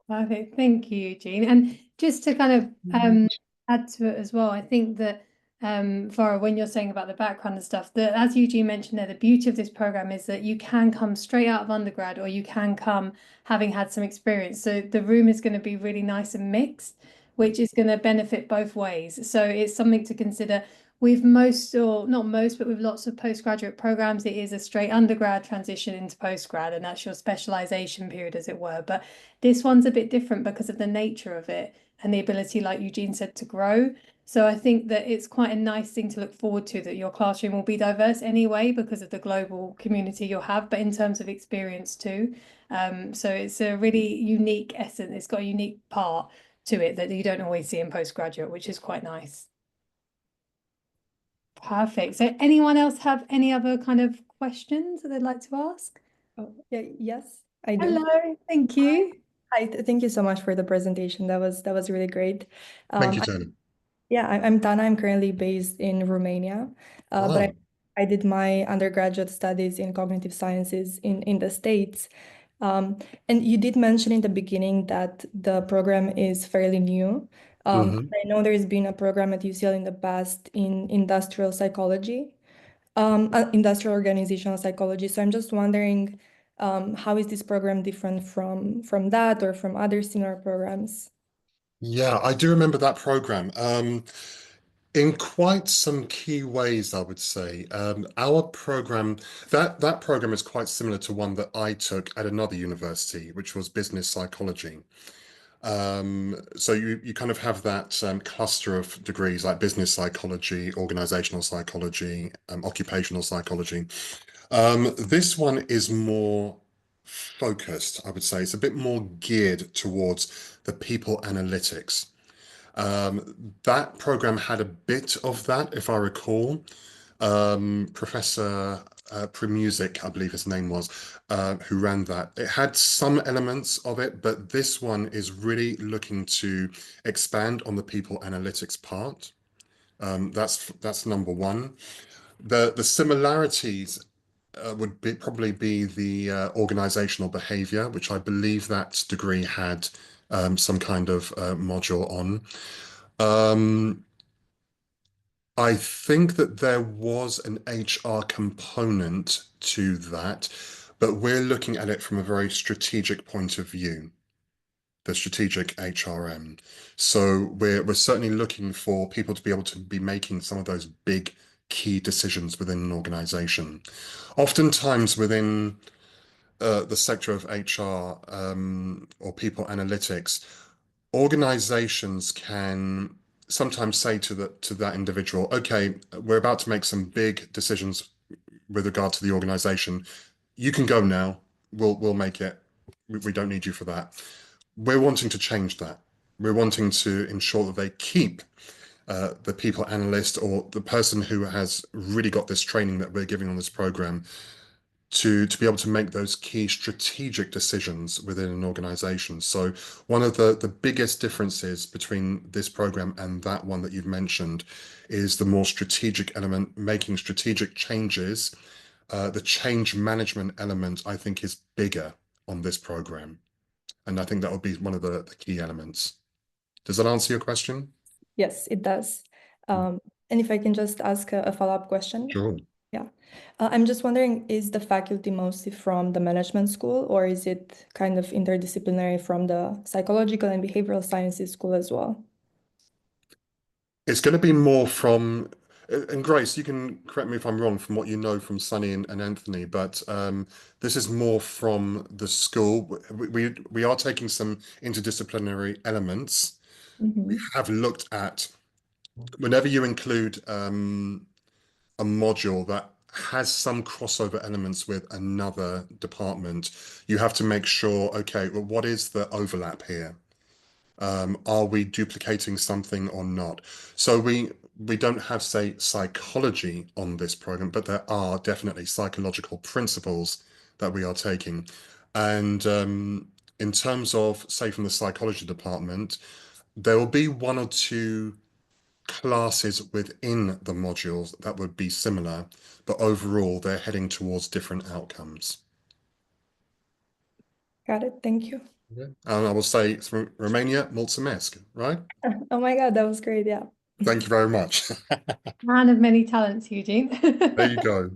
Perfect. Thank you, Jean. And just to kind of add to it as well, I think that Farah, when you're saying about the background and stuff, that as Eugene mentioned there, the beauty of this program is that you can come straight out of undergrad or you can come having had some experience. So the room is going to be really nice and mixed, which is going to benefit both ways. So it's something to consider. With most, or not most, but with lots of postgraduate programs, it is a straight undergrad transition into postgrad, and that's your specialization period, as it were. But this one's a bit different because of the nature of it and the ability, like Eugene said, to grow. So I think that it's quite a nice thing to look forward to, that your classroom will be diverse anyway because of the global community you'll have, but in terms of experience too. So it's a really unique essence. It's got a unique part to it that you don't always see in postgraduate, which is quite nice. Perfect. So anyone else have any other kind of questions that they'd like to ask? Oh, yeah, yes, I do. Hello, thank you. Hi, thank you so much for the presentation. That was really great. Thank you, Tana. I'm Tana. I'm currently based in Romania, but Oh. I did my undergraduate studies in cognitive sciences in the States. And you did mention in the beginning that the program is fairly new. I know there's been a program at UCL in the past in industrial psychology, industrial organizational psychology. So I'm just wondering, how is this program different from that or from other similar programs? Yeah, I do remember that program. In quite some key ways, I would say. Our program, that program is quite similar to one that I took at another university, which was business psychology. So you kind of have that cluster of degrees like business psychology, organizational psychology, occupational psychology. This one is more focused, I would say. It's a bit more geared towards the people analytics. That program had a bit of that, if I recall. Professor Premusic, I believe his name was, who ran that. It had some elements of it, but this one is really looking to expand on the people analytics part. That's number one. The similarities would probably be the organizational behavior, which I believe that degree had some kind of module on. I think that there was an HR component to that, but we're looking at it from a very strategic point of view, the strategic HRM. So we're certainly looking for people to be able to be making some of those big key decisions within an organization. Oftentimes within the sector of HR or people analytics, organizations can sometimes say to that individual, okay, we're about to make some big decisions with regard to the organization. You can go now. We'll make it. We don't need you for that. We're wanting to change that. We're wanting to ensure that they keep the people analyst or the person who has really got this training that we're giving on this program to be able to make those key strategic decisions within an organization. So one of the biggest differences between this program and that one that you've mentioned is the more strategic element, making strategic changes. The change management element, I think, is bigger on this program. And I think that would be one of the key elements. Does that answer your question? Yes, it does. And if I can just ask a follow-up question. Sure. Yeah. I'm just wondering, is the faculty mostly from the management school, or is it kind of interdisciplinary from the psychological and behavioral sciences school as well? It's going to be more from, and Grace, you can correct me if I'm wrong from what you know from Sunny and Anthony, but this is more from the school. We are taking some interdisciplinary elements. We Mhm. have looked at whenever you include a module that has some crossover elements with another department, you have to make sure, okay, well, what is the overlap here? Are we duplicating something or not? So we don't have, say, psychology on this program, but there are definitely psychological principles that we are taking. And in terms of, say, from the psychology department, there will be one or two classes within the modules that would be similar, but overall they're heading towards different outcomes. Got it. Thank you. Yeah. And I will say from Romania, mulțumesc, right? Oh my God, that was great. Yeah. Thank you very much. Man of many talents, Eugene. There you go.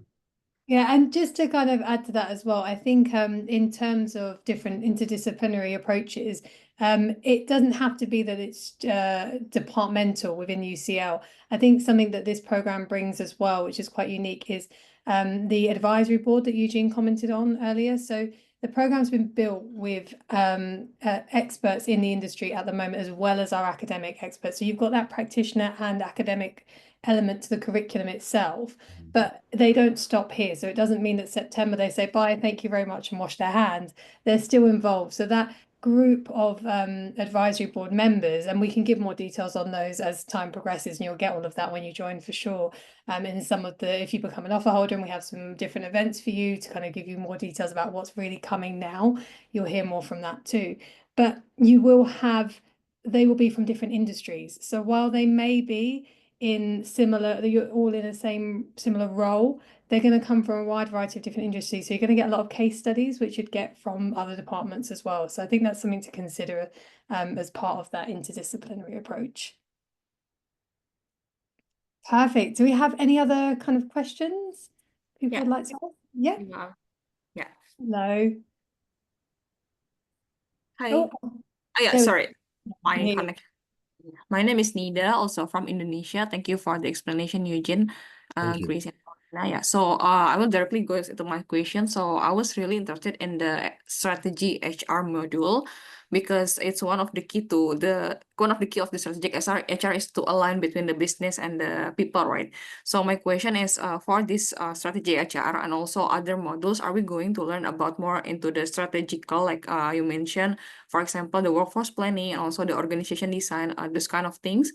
Yeah, and just to kind of add to that as well, I think in terms of different interdisciplinary approaches, it doesn't have to be that it's departmental within UCL. I think something that this program brings as well, which is quite unique, is the advisory board that Eugene commented on earlier. So the program's been built with experts in the industry at the moment, as well as our academic experts. So you've got that practitioner and academic element to the curriculum itself, but they don't stop here. So it doesn't mean that September they say bye, thank you very much, and wash their hands. They're still involved. So that group of advisory board members, and we can give more details on those as time progresses, and you'll get all of that when you join for sure. And some of the, if you become an offer holder, and we have some different events for you to kind of give you more details about what's really coming now, you'll hear more from that too. But you will have, they will be from different industries. So while they may be in similar, you're all in the same similar role, they're going to come from a wide variety of different industries. So you're going to get a lot of case studies, which you'd get from other departments as well. So I think that's something to consider as part of that interdisciplinary approach. Perfect. Do we have any other kind of questions people would like to ask? Yeah. Yeah. Hello. Hi. Oh, Yeah, there we sorry. My Yeah. connection. My name is Nida, also from Indonesia. Thank you for the explanation, Eugene, Thank you. Grace, and Paulina. Yeah, so I will directly go into my question. So I was really interested in the strategy HR module because it's one of the key of the strategic HR is to align between the business and the people, right? So my question is, for this strategy HR and also other modules, are we going to learn about more into the strategical, like you mentioned, for example, the workforce planning and also the organization design, this kind of things,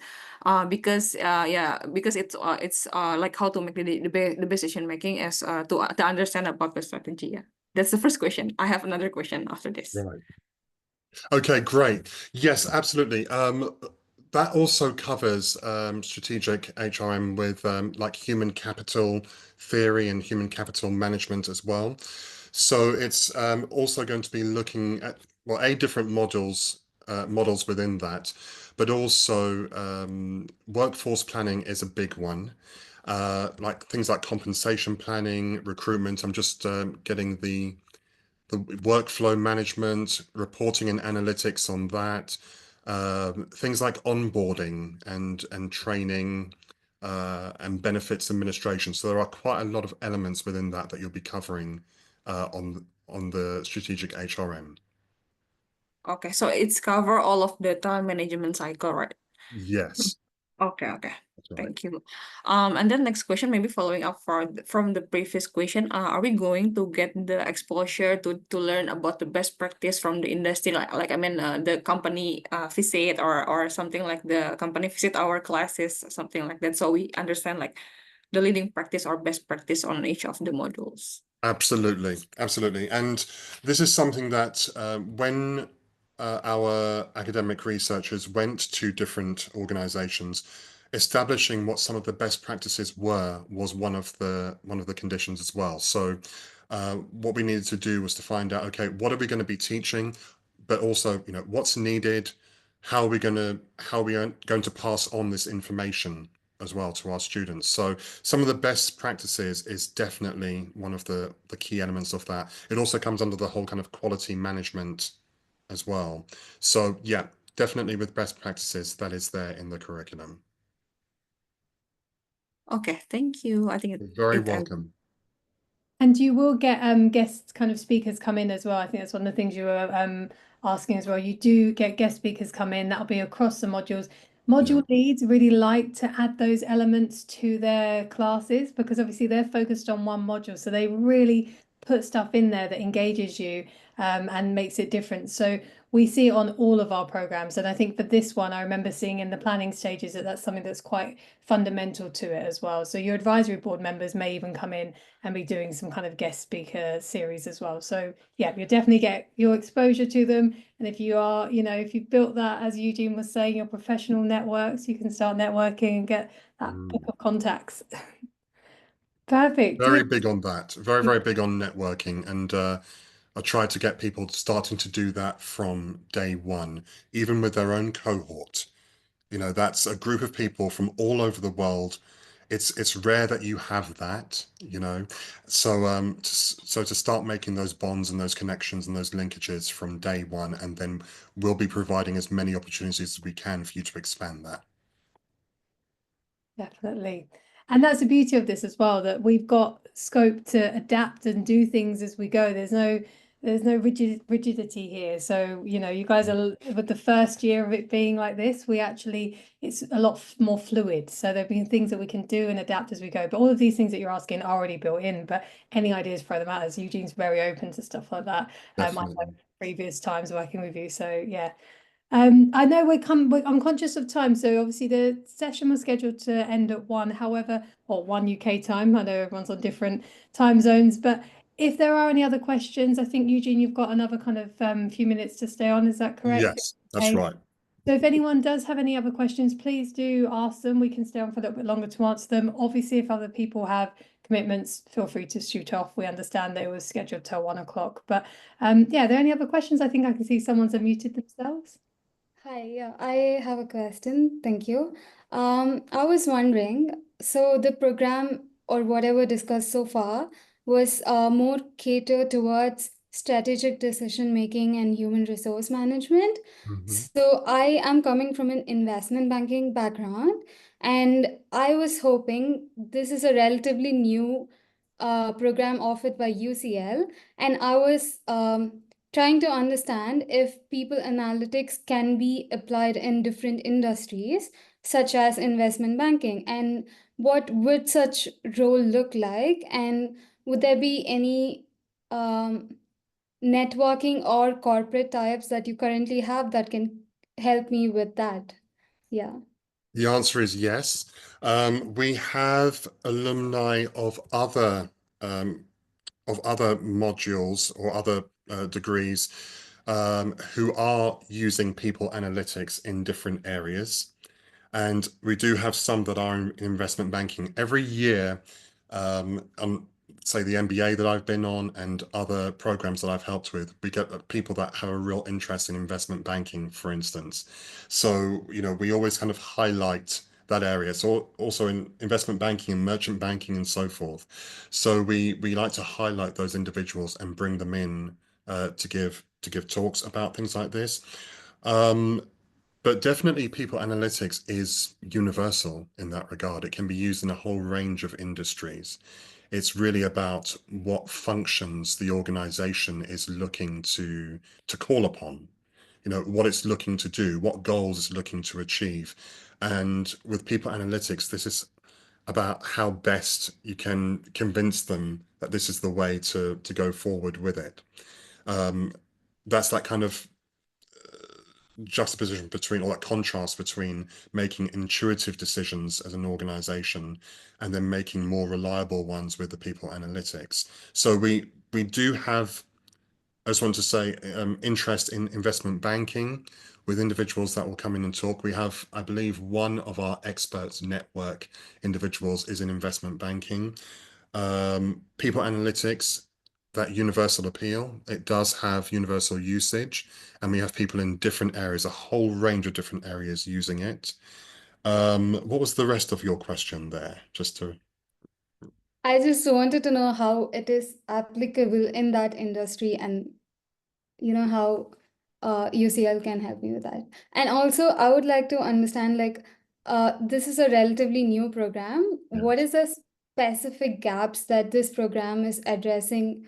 because it's like how to make the decision making as to understand about the strategy. Yeah, that's the first question. I have another question after this. Right. Okay, great. Yes, absolutely. That also covers strategic HRM with like human capital theory and human capital management as well. So it's also going to be looking at, well, different models within that, but also workforce planning is a big one. Like things like compensation planning, recruitment. I'm just getting the workflow management, reporting and analytics on that, things like onboarding and training and benefits administration. So there are quite a lot of elements within that you'll be covering on the strategic HRM. Okay, so it's cover all of the time management cycle, right? Yes. Okay. That's right. Thank you. And then next question, maybe following up from the previous question, are we going to get the exposure to learn about the best practice from the industry, like I mean the company visit or something, like the company visit our classes, something like that, so we understand like the leading practice or best practice on each of the modules? Absolutely. And this is something that when our academic researchers went to different organizations, establishing what some of the best practices was one of the conditions as well. So what we needed to do was to find out, okay, what are we going to be teaching, but also, what's needed, how are we going to pass on this information as well to our students. So some of the best practices is definitely one of the key elements of that. It also comes under the whole kind of quality management as well. So yeah, definitely with best practices, that is there in the curriculum. Okay, thank you. I think You're very it welcome. And you will get guest kind of speakers come in as well. I think that's one of the things you were asking as well. You do get guest speakers come in. That'll be across the modules. Module leads really like to add those elements to their classes because obviously they're focused on one module. So they really put stuff in there that engages you and makes it different. So we see it on all of our programs. And I think for this one, I remember seeing in the planning stages that that's something that's quite fundamental to it as well. So your advisory board members may even come in and be doing some kind of guest speaker series as well. So yeah, you'll definitely get your exposure to them. And if you are, if you've built that, as Eugene was saying, your professional networks, you can start networking and get that book of contacts. Perfect. Very big on that. Very, very big on networking. And I try to get people starting to do that from day one, even with their own cohort. That's a group of people from all over the world. It's rare that you have that. So to start making those bonds and those connections and those linkages from day one, and then we'll be providing as many opportunities as we can for you to expand that. Definitely. And that's the beauty of this as well, that we've got scope to adapt and do things as we go. There's no rigidity here. So, you guys are with the first year of it being like this, it's a lot more fluid. So there've been things that we can do and adapt as we go. But all of these things that you're asking are already built in, but any ideas, throw them out. As Eugene's very open to stuff like that. I know previous times working with you. So yeah. I know I'm conscious of time, so obviously the session was scheduled to end at 1, however, or 1 UK time. I know everyone's on different time zones, but if there are any other questions, I think Eugene, you've got another kind of few minutes to stay on, is that correct? Yes, that's right. So if anyone does have any other questions, please do ask them. We can stay on for a little bit longer to answer them. Obviously, if other people have commitments, feel free to shoot off. We understand that it was scheduled till 1 o'clock, but yeah, are there any other questions? I think I can see someone's unmuted themselves. Hi, yeah, I have a question. Thank you. I was wondering, so the program or whatever discussed so far was more catered towards strategic decision making and human resource management. So I am coming from an investment banking background, and I was hoping this is a relatively new program offered by UCL, and I was trying to understand if people analytics can be applied in different industries, such as investment banking, and what would such role look like, and would there be any networking or corporate types that you currently have that can help me with that? Yeah. The answer is yes. We have alumni of other modules or other degrees who are using people analytics in different areas. And we do have some that are in investment banking. Every year, say the MBA that I've been on and other programs that I've helped with, we get people that have a real interest in investment banking, for instance. So, we always kind of highlight that area. So also in investment banking and merchant banking and so forth. So we like to highlight those individuals and bring them in to give talks about things like this. But definitely people analytics is universal in that regard. It can be used in a whole range of industries. It's really about what functions the organization is looking to call upon, what it's looking to do, what goals it's looking to achieve. And with people analytics, this is about how best you can convince them that this is the way to go forward with it. That's that kind of juxtaposition between, or that contrast between making intuitive decisions as an organization and then making more reliable ones with the people analytics. So we do have, I just want to say, interest in investment banking with individuals that will come in and talk. We have, I believe, one of our experts network individuals is in investment banking. People analytics, that universal appeal, it does have universal usage, and we have people in different areas, a whole range of different areas using it. What was the rest of your question there? I just wanted to know how it is applicable in that industry, and how UCL can help me with that. And also, I would like to understand, like, this is a relatively new program. What is the specific gaps that this program is addressing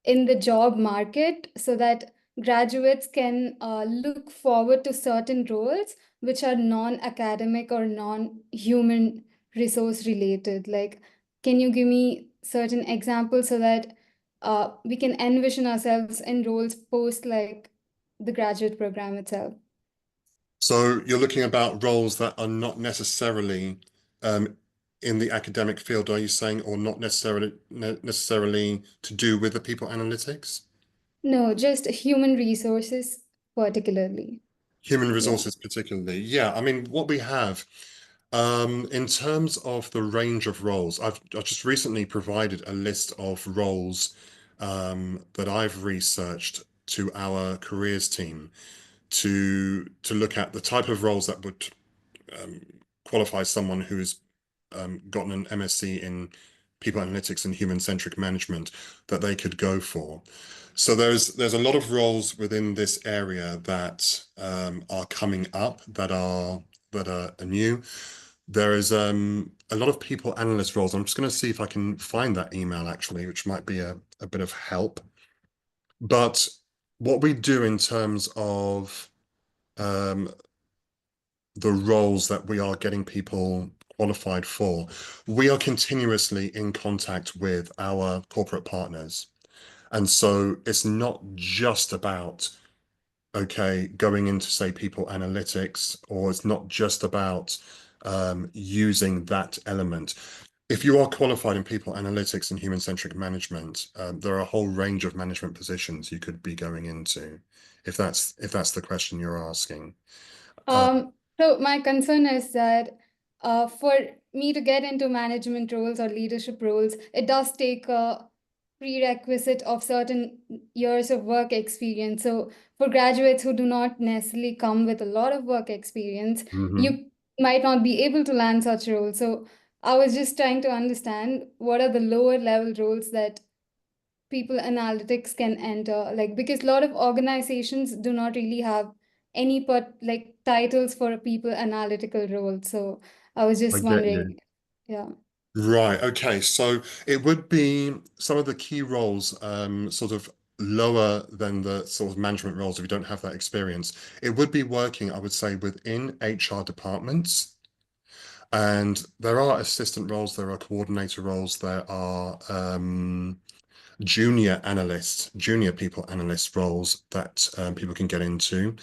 in the job market so that graduates can look forward to certain roles which are non-academic or non-human resource related? Like, can you give me certain examples so that we can envision ourselves in roles post like the graduate program itself? So you're looking about roles that are not necessarily in the academic field, are you saying, or not necessarily to do with the people analytics? No, just human resources particularly. Human Yeah. resources particularly. Yeah, I mean, what we have in terms of the range of roles, I've just recently provided a list of roles that I've researched to our careers team to look at the type of roles that would qualify someone who's gotten an MSc in people analytics and human-centric management that they could go for. So there's a lot of roles within this area that are coming up that are new. There is a lot of people analyst roles. I'm just going to see if I can find that email actually, which might be a bit of help. But what we do in terms of the roles that we are getting people qualified for, we are continuously in contact with our corporate partners. And so it's not just about, okay, going into, say, people analytics, or it's not just about using that element. If you are qualified in people analytics and human-centric management, there are a whole range of management positions you could be going into, if that's the question you're asking. So my concern is that for me to get into management roles or leadership roles, it does take a prerequisite of certain years of work experience. So for graduates who do not necessarily come with a lot of work experience, you might not be able to land such roles. So I was just trying to understand what are the lower level roles that people analytics can enter, like, because a lot of organizations do not really have any like titles for a people analytical role. So I was just wondering. Yeah. Right. Okay. So it would be some of the key roles, sort of lower than the sort of management roles if you don't have that experience. It would be working, I would say, within HR departments. And there are assistant roles, there are coordinator roles, there are junior analysts, junior people analyst roles that people can get into.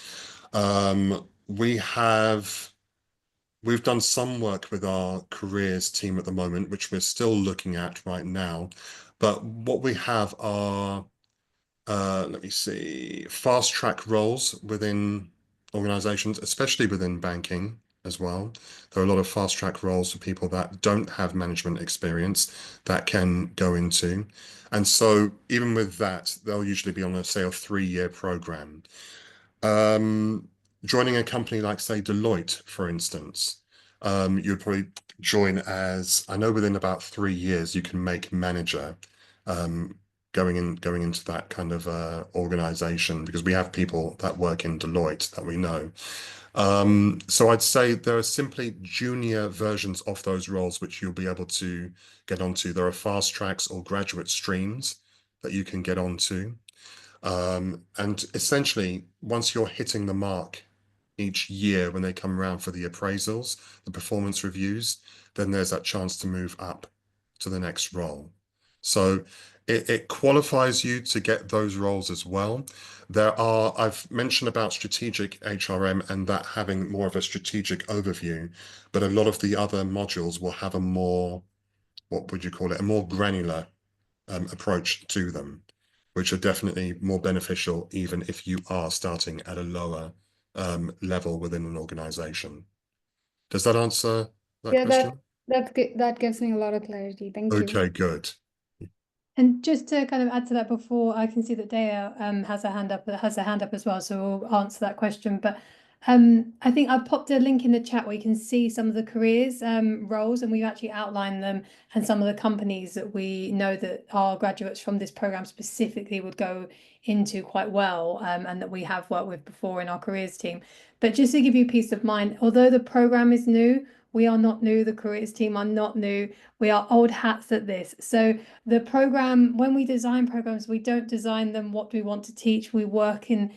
We've done some work with our careers team at the moment, which we're still looking at right now. But what we have are, let me see, fast track roles within organizations, especially within banking as well. There are a lot of fast track roles for people that don't have management experience that can go into. And so even with that, they'll usually be on, say, a 3-year program. Joining a company like, say, Deloitte, for instance, you'd probably join as, I know within about 3 years you can make manager, going into that kind of organization, because we have people that work in Deloitte that we know. So I'd say there are simply junior versions of those roles which you'll be able to get onto. There are fast tracks or graduate streams that you can get onto. And essentially, once you're hitting the mark each year when they come around for the appraisals, the performance reviews, then there's that chance to move up to the next role. So it qualifies you to get those roles as well. I've mentioned about strategic HRM and that having more of a strategic overview, but a lot of the other modules will have a more, what would you call it, a more granular approach to them, which are definitely more beneficial even if you are starting at a lower level within an organization. Does that answer that question? That gives me a lot of clarity. Thank you. Okay, good. And just to kind of add to that, before I can see that Dea has her hand up as well, so we'll answer that question. But I think I popped a link in the chat where you can see some of the careers roles, and we've actually outlined them and some of the companies that we know that our graduates from this program specifically would go into quite well, and that we have worked with before in our careers team. But just to give you peace of mind, although the program is new, we are not new. The careers team are not new. We are old hats at this. So the program, when we design programs, we don't design them what we want to teach. We work in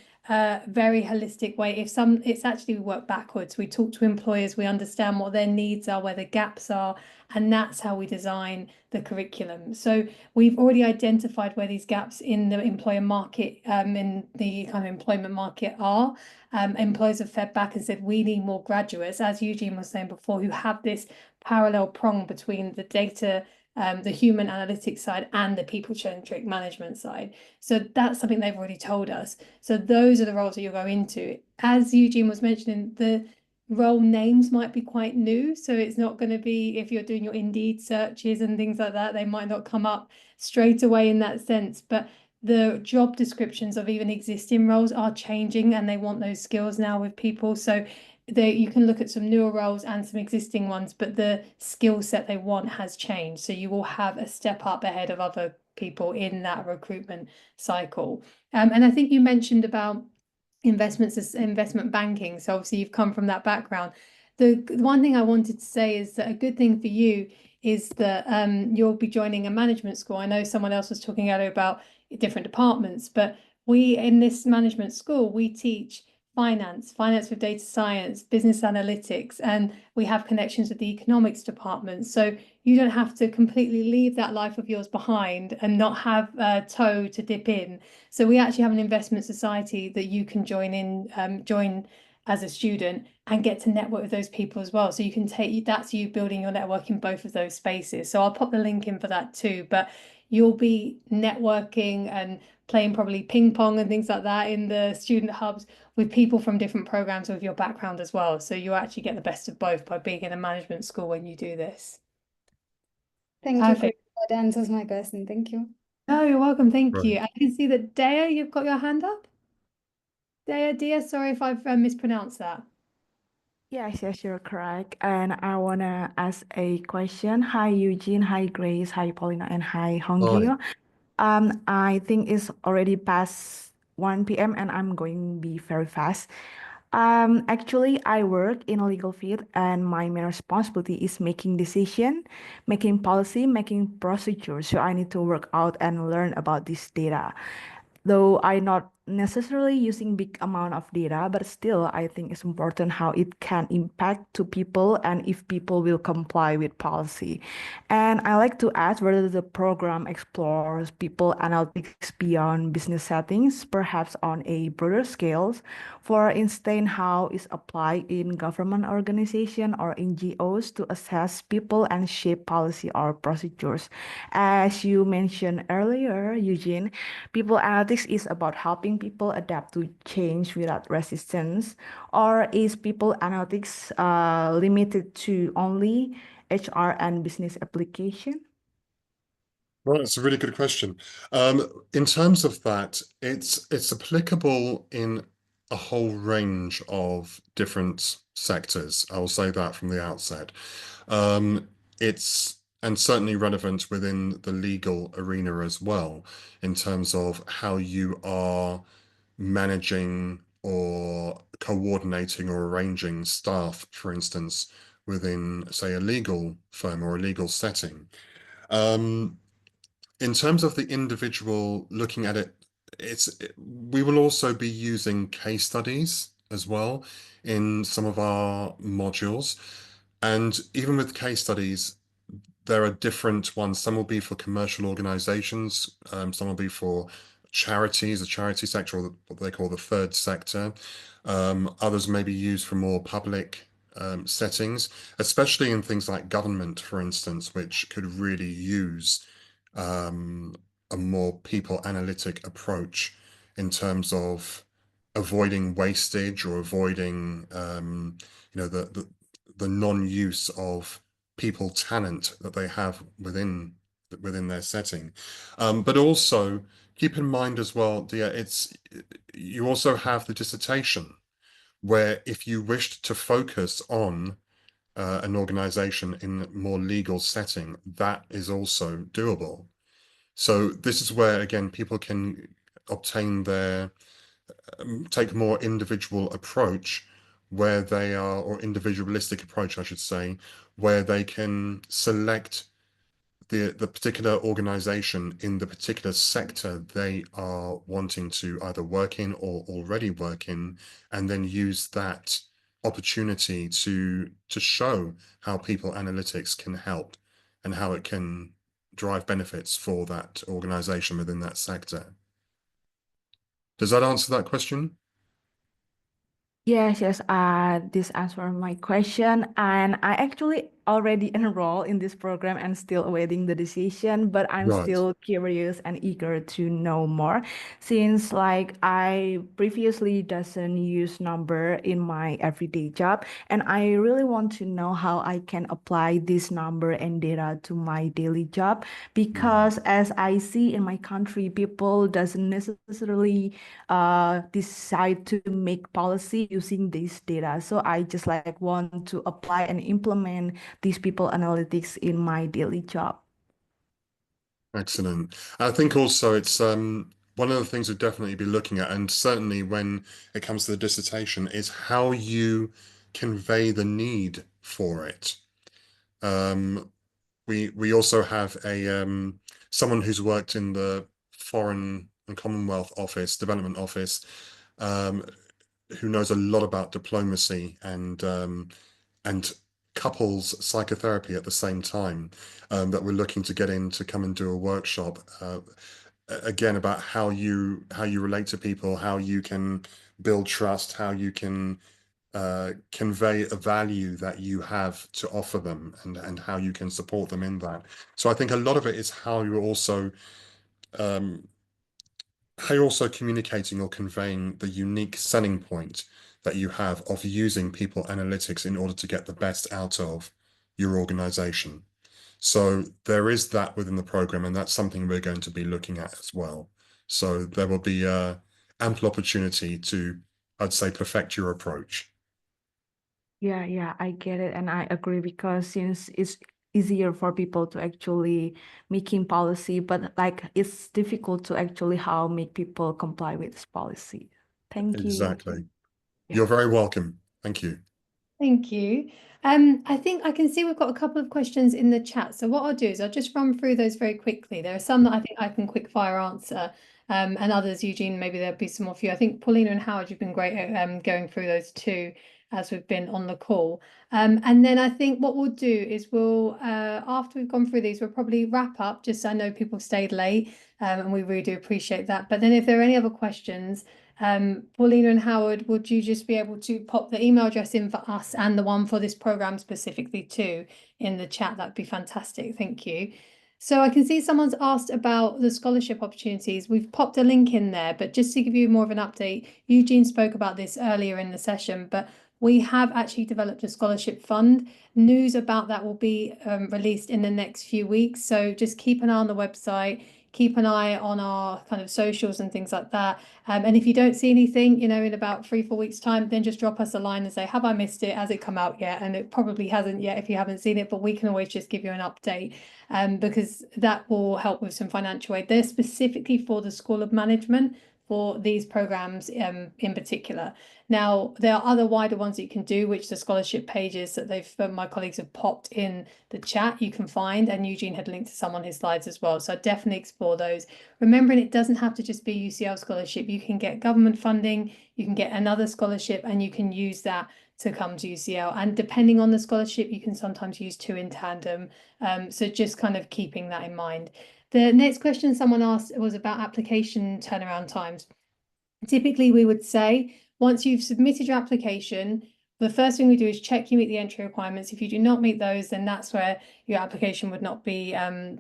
very holistic way. It's actually we work backwards. We talk to employers, we understand what their needs are, where the gaps are, and that's how we design the curriculum. So we've already identified where these gaps in the employer market, in the kind of employment market are. Employers have fed back and said we need more graduates, as Eugene was saying before, who have this parallel prong between the data, the human analytics side and the people-centric management side. So that's something they've already told us. So those are the roles that you'll go into. As Eugene was mentioning, the role names might be quite new. So it's not going to be, if you're doing your Indeed searches and things like that, they might not come up straight away in that sense. But the job descriptions of even existing roles are changing, and they want those skills now with people. So you can look at some newer roles and some existing ones, but the skill set they want has changed. So you will have a step up ahead of other people in that recruitment cycle. And I think you mentioned about investment banking. So obviously you've come from that background. The one thing I wanted to say is that a good thing for you is that you'll be joining a management school. I know someone else was talking earlier about different departments, but we in this management school, we teach finance with data science, business analytics, and we have connections with the economics department. So you don't have to completely leave that life of yours behind and not have a toe to dip in. So we actually have an investment society that you can join as a student and get to network with those people as well. So you can that's you building your network in both of those spaces. So I'll pop the link in for that too. But you'll be networking and playing probably ping pong and things like that in the student hubs with people from different programs with your background as well. So you actually get the best of both by being in a management school when you do this. Thank you, Chris. Perfect. That answers my question. Thank you. No, you're welcome. Thank you. Right. I can see that Dea, you've got your hand up. Dea, sorry if I've mispronounced that. Yes, you're correct. And I wanna ask a question. Hi, Eugene. Hi, Grace. Hi, Paulina. And hi, Hongyu. I think it's already past 1 p.m. and I'm going to be very fast. Actually, I work in a legal field, and my main responsibility is making decision, making policy, making procedures. So I need to work out and learn about this data. Though I'm not necessarily using big amount of data, but still I think it's important how it can impact to people and if people will comply with policy. And I like to ask whether the program explores people analytics beyond business settings, perhaps on a broader scale. For instance, how is applied in government organization or NGOs to assess people and shape policy or procedures. As you mentioned earlier, Eugene, people analytics is about helping people adapt to change without resistance, or is people analytics limited to only HR and business application? Well, it's a really good question. In terms of that, it's applicable in a whole range of different sectors. I will say that from the outset. It's and certainly relevant within the legal arena as well, in terms of how you are managing or coordinating or arranging staff, for instance, within, say, a legal firm or a legal setting. In terms of the individual looking at it, we will also be using case studies as well in some of our modules. And even with case studies, there are different ones. Some will be for commercial organizations, some will be for charities, the charity sector, or what they call the third sector. Others may be used for more public settings, especially in things like government, for instance, which could really use a more people analytic approach in terms of avoiding wastage or avoiding the non-use of people talent that they have within their setting. But also keep in mind as well, Dia, you also have the dissertation, where if you wished to focus on an organization in a more legal setting, that is also doable. So this is where, again, people can obtain their, take a more individual approach where they are, or individualistic approach, I should say, where they can select the particular organization in the particular sector they are wanting to either work in or already work in, and then use that opportunity to show how people analytics can help and how it can drive benefits for that organization within that sector. Does that answer that question? Yes, yes, this answered my question, and I actually already enrolled in this program and still awaiting the decision, but I'm Right. still curious and eager to know more since like I previously doesn't use number in my everyday job, and I really want to know how I can apply this number and data to my daily job because as I see in my country, people doesn't necessarily decide to make policy using this data. So I just like want to apply and implement these people analytics in my daily job. Excellent. I think also it's one of the things we'd definitely be looking at, and certainly when it comes to the dissertation, is how you convey the need for it. We also have a someone who's worked in the Foreign and Commonwealth Office, Development Office, um, who knows a lot about diplomacy and couples psychotherapy at the same time, that we're looking to get in to come and do a workshop again about how you relate to people, how you can build trust, how you can convey a value that you have to offer them, and how you can support them in that. So I think a lot of it is how you're also communicating or conveying the unique selling point that you have of using people analytics in order to get the best out of your organization. So there is that within the program, and that's something we're going to be looking at as well. So there will be ample opportunity to, I'd say, perfect your approach. Yeah, yeah, I get it, and I agree because since it's easier for people to actually making policy, but like it's difficult to actually how make people comply with this policy. Thank you. Exactly. Yeah. You're very welcome. Thank you. Thank you. I think I can see we've got a couple of questions in the chat. So what I'll do is I'll just run through those very quickly. There are some that I think I can quick fire answer, and others, Eugene, maybe there'll be some more for you. I think Paulina and Howard, you've been great at going through those too as we've been on the call. And then I think what we'll do is we'll, after we've gone through these, we'll probably wrap up, just so I know people stayed late, and we really do appreciate that. But then if there are any other questions, Paulina and Howard, would you just be able to pop the email address in for us and the one for this program specifically too in the chat? That'd be fantastic. Thank you. So I can see someone's asked about the scholarship opportunities. We've popped a link in there, but just to give you more of an update, Eugene spoke about this earlier in the session, but we have actually developed a scholarship fund. News about that will be released in the next few weeks. So just keep an eye on the website, keep an eye on our kind of socials and things like that. And if you don't see anything, in about 3-4 weeks time, then just drop us a line and say, have I missed it? Has it come out yet? And it probably hasn't yet if you haven't seen it, but we can always just give you an update, because that will help with some financial aid. They're specifically for the School of Management for these programs in particular. Now, there are other wider ones that you can do, which the scholarship pages that my colleagues have popped in the chat you can find, and Eugene had linked to some on his slides as well. So definitely explore those. Remembering it doesn't have to just be UCL scholarship. You can get government funding, you can get another scholarship, and you can use that to come to UCL. And depending on the scholarship, you can sometimes use two in tandem. So just kind of keeping that in mind. The next question someone asked was about application turnaround times. Typically, we would say once you've submitted your application, the first thing we do is check you meet the entry requirements. If you do not meet those, then that's where your application would not be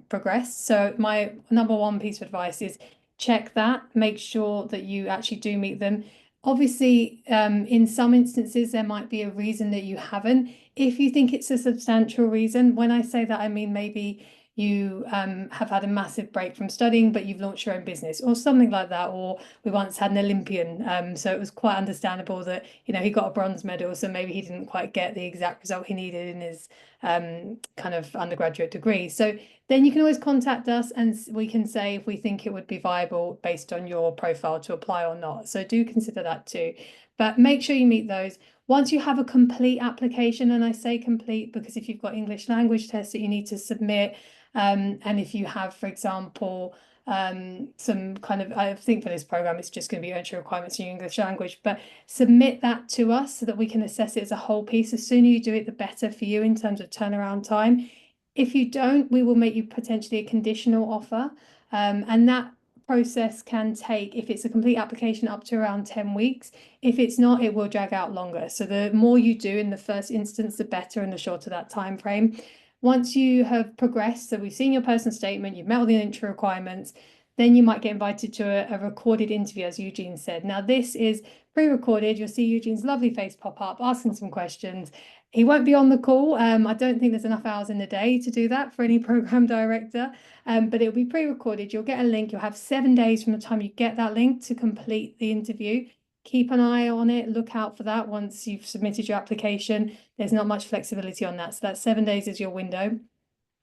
progressed. So my number one piece of advice is check that, make sure that you actually do meet them. Obviously, in some instances, there might be a reason that you haven't. If you think it's a substantial reason, when I say that, I mean maybe you have had a massive break from studying, but you've launched your own business or something like that. Or we once had an Olympian, so it was quite understandable that, you know, he got a bronze medal, so maybe he didn't quite get the exact result he needed in his kind of undergraduate degree. So then you can always contact us and we can say if we think it would be viable based on your profile to apply or not. So do consider that too. But make sure you meet those. Once you have a complete application, and I say complete because if you've got English language tests that you need to submit, and if you have, for example, some kind of, I think for this program, it's just going to be entry requirements in your English language, but submit that to us so that we can assess it as a whole piece. The sooner you do it, the better for you in terms of turnaround time. If you don't, we will make you potentially a conditional offer. And that process can take, if it's a complete application, up to around 10 weeks. If it's not, it will drag out longer. So the more you do in the first instance, the better and the shorter that time frame. Once you have progressed, so we've seen your personal statement, you've met all the entry requirements, then you might get invited to a recorded interview, as Eugene said. Now, this is pre-recorded. You'll see Eugene's lovely face pop up, asking some questions. He won't be on the call. I don't think there's enough hours in the day to do that for any program director, but it'll be pre-recorded. You'll get a link. You'll have 7 days from the time you get that link to complete the interview. Keep an eye on it. Look out for that once you've submitted your application. There's not much flexibility on that. So that 7 days is your window.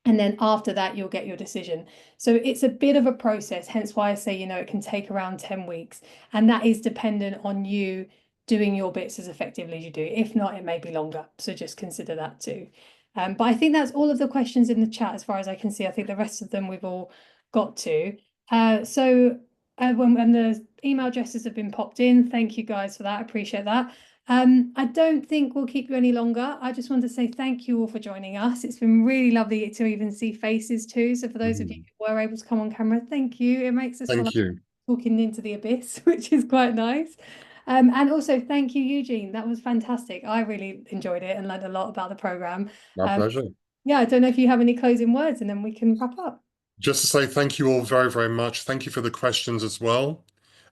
And then after that, you'll get your decision. So it's a bit of a process, hence why I say, you know, it can take around 10 weeks. And that is dependent on you doing your bits as effectively as you do. If not, it may be longer. So just consider that too. But I think that's all of the questions in the chat as far as I can see. I think the rest of them we've all got to. When the email addresses have been popped in, thank you guys for that. I appreciate that. I don't think we'll keep you any longer. I just want to say thank you all for joining us. It's been really lovely to even see faces too. So for those of you who were able to come on camera, thank you. It makes us feel like talking into the abyss, which is quite nice. And also thank you, Eugene. That was fantastic. I really enjoyed it and learned a lot about the program. My pleasure. Yeah, I don't know if you have any closing words and then we can wrap up. Just to say thank you all very, very much. Thank you for the questions as well.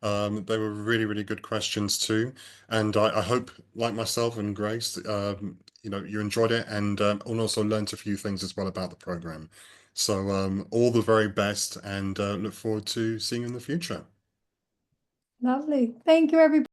They were really, really good questions too. And I hope, like myself and Grace, you know, you enjoyed it and also learnt a few things as well about the program. So all the very best and look forward to seeing you in the future. Lovely. Thank you, everybody.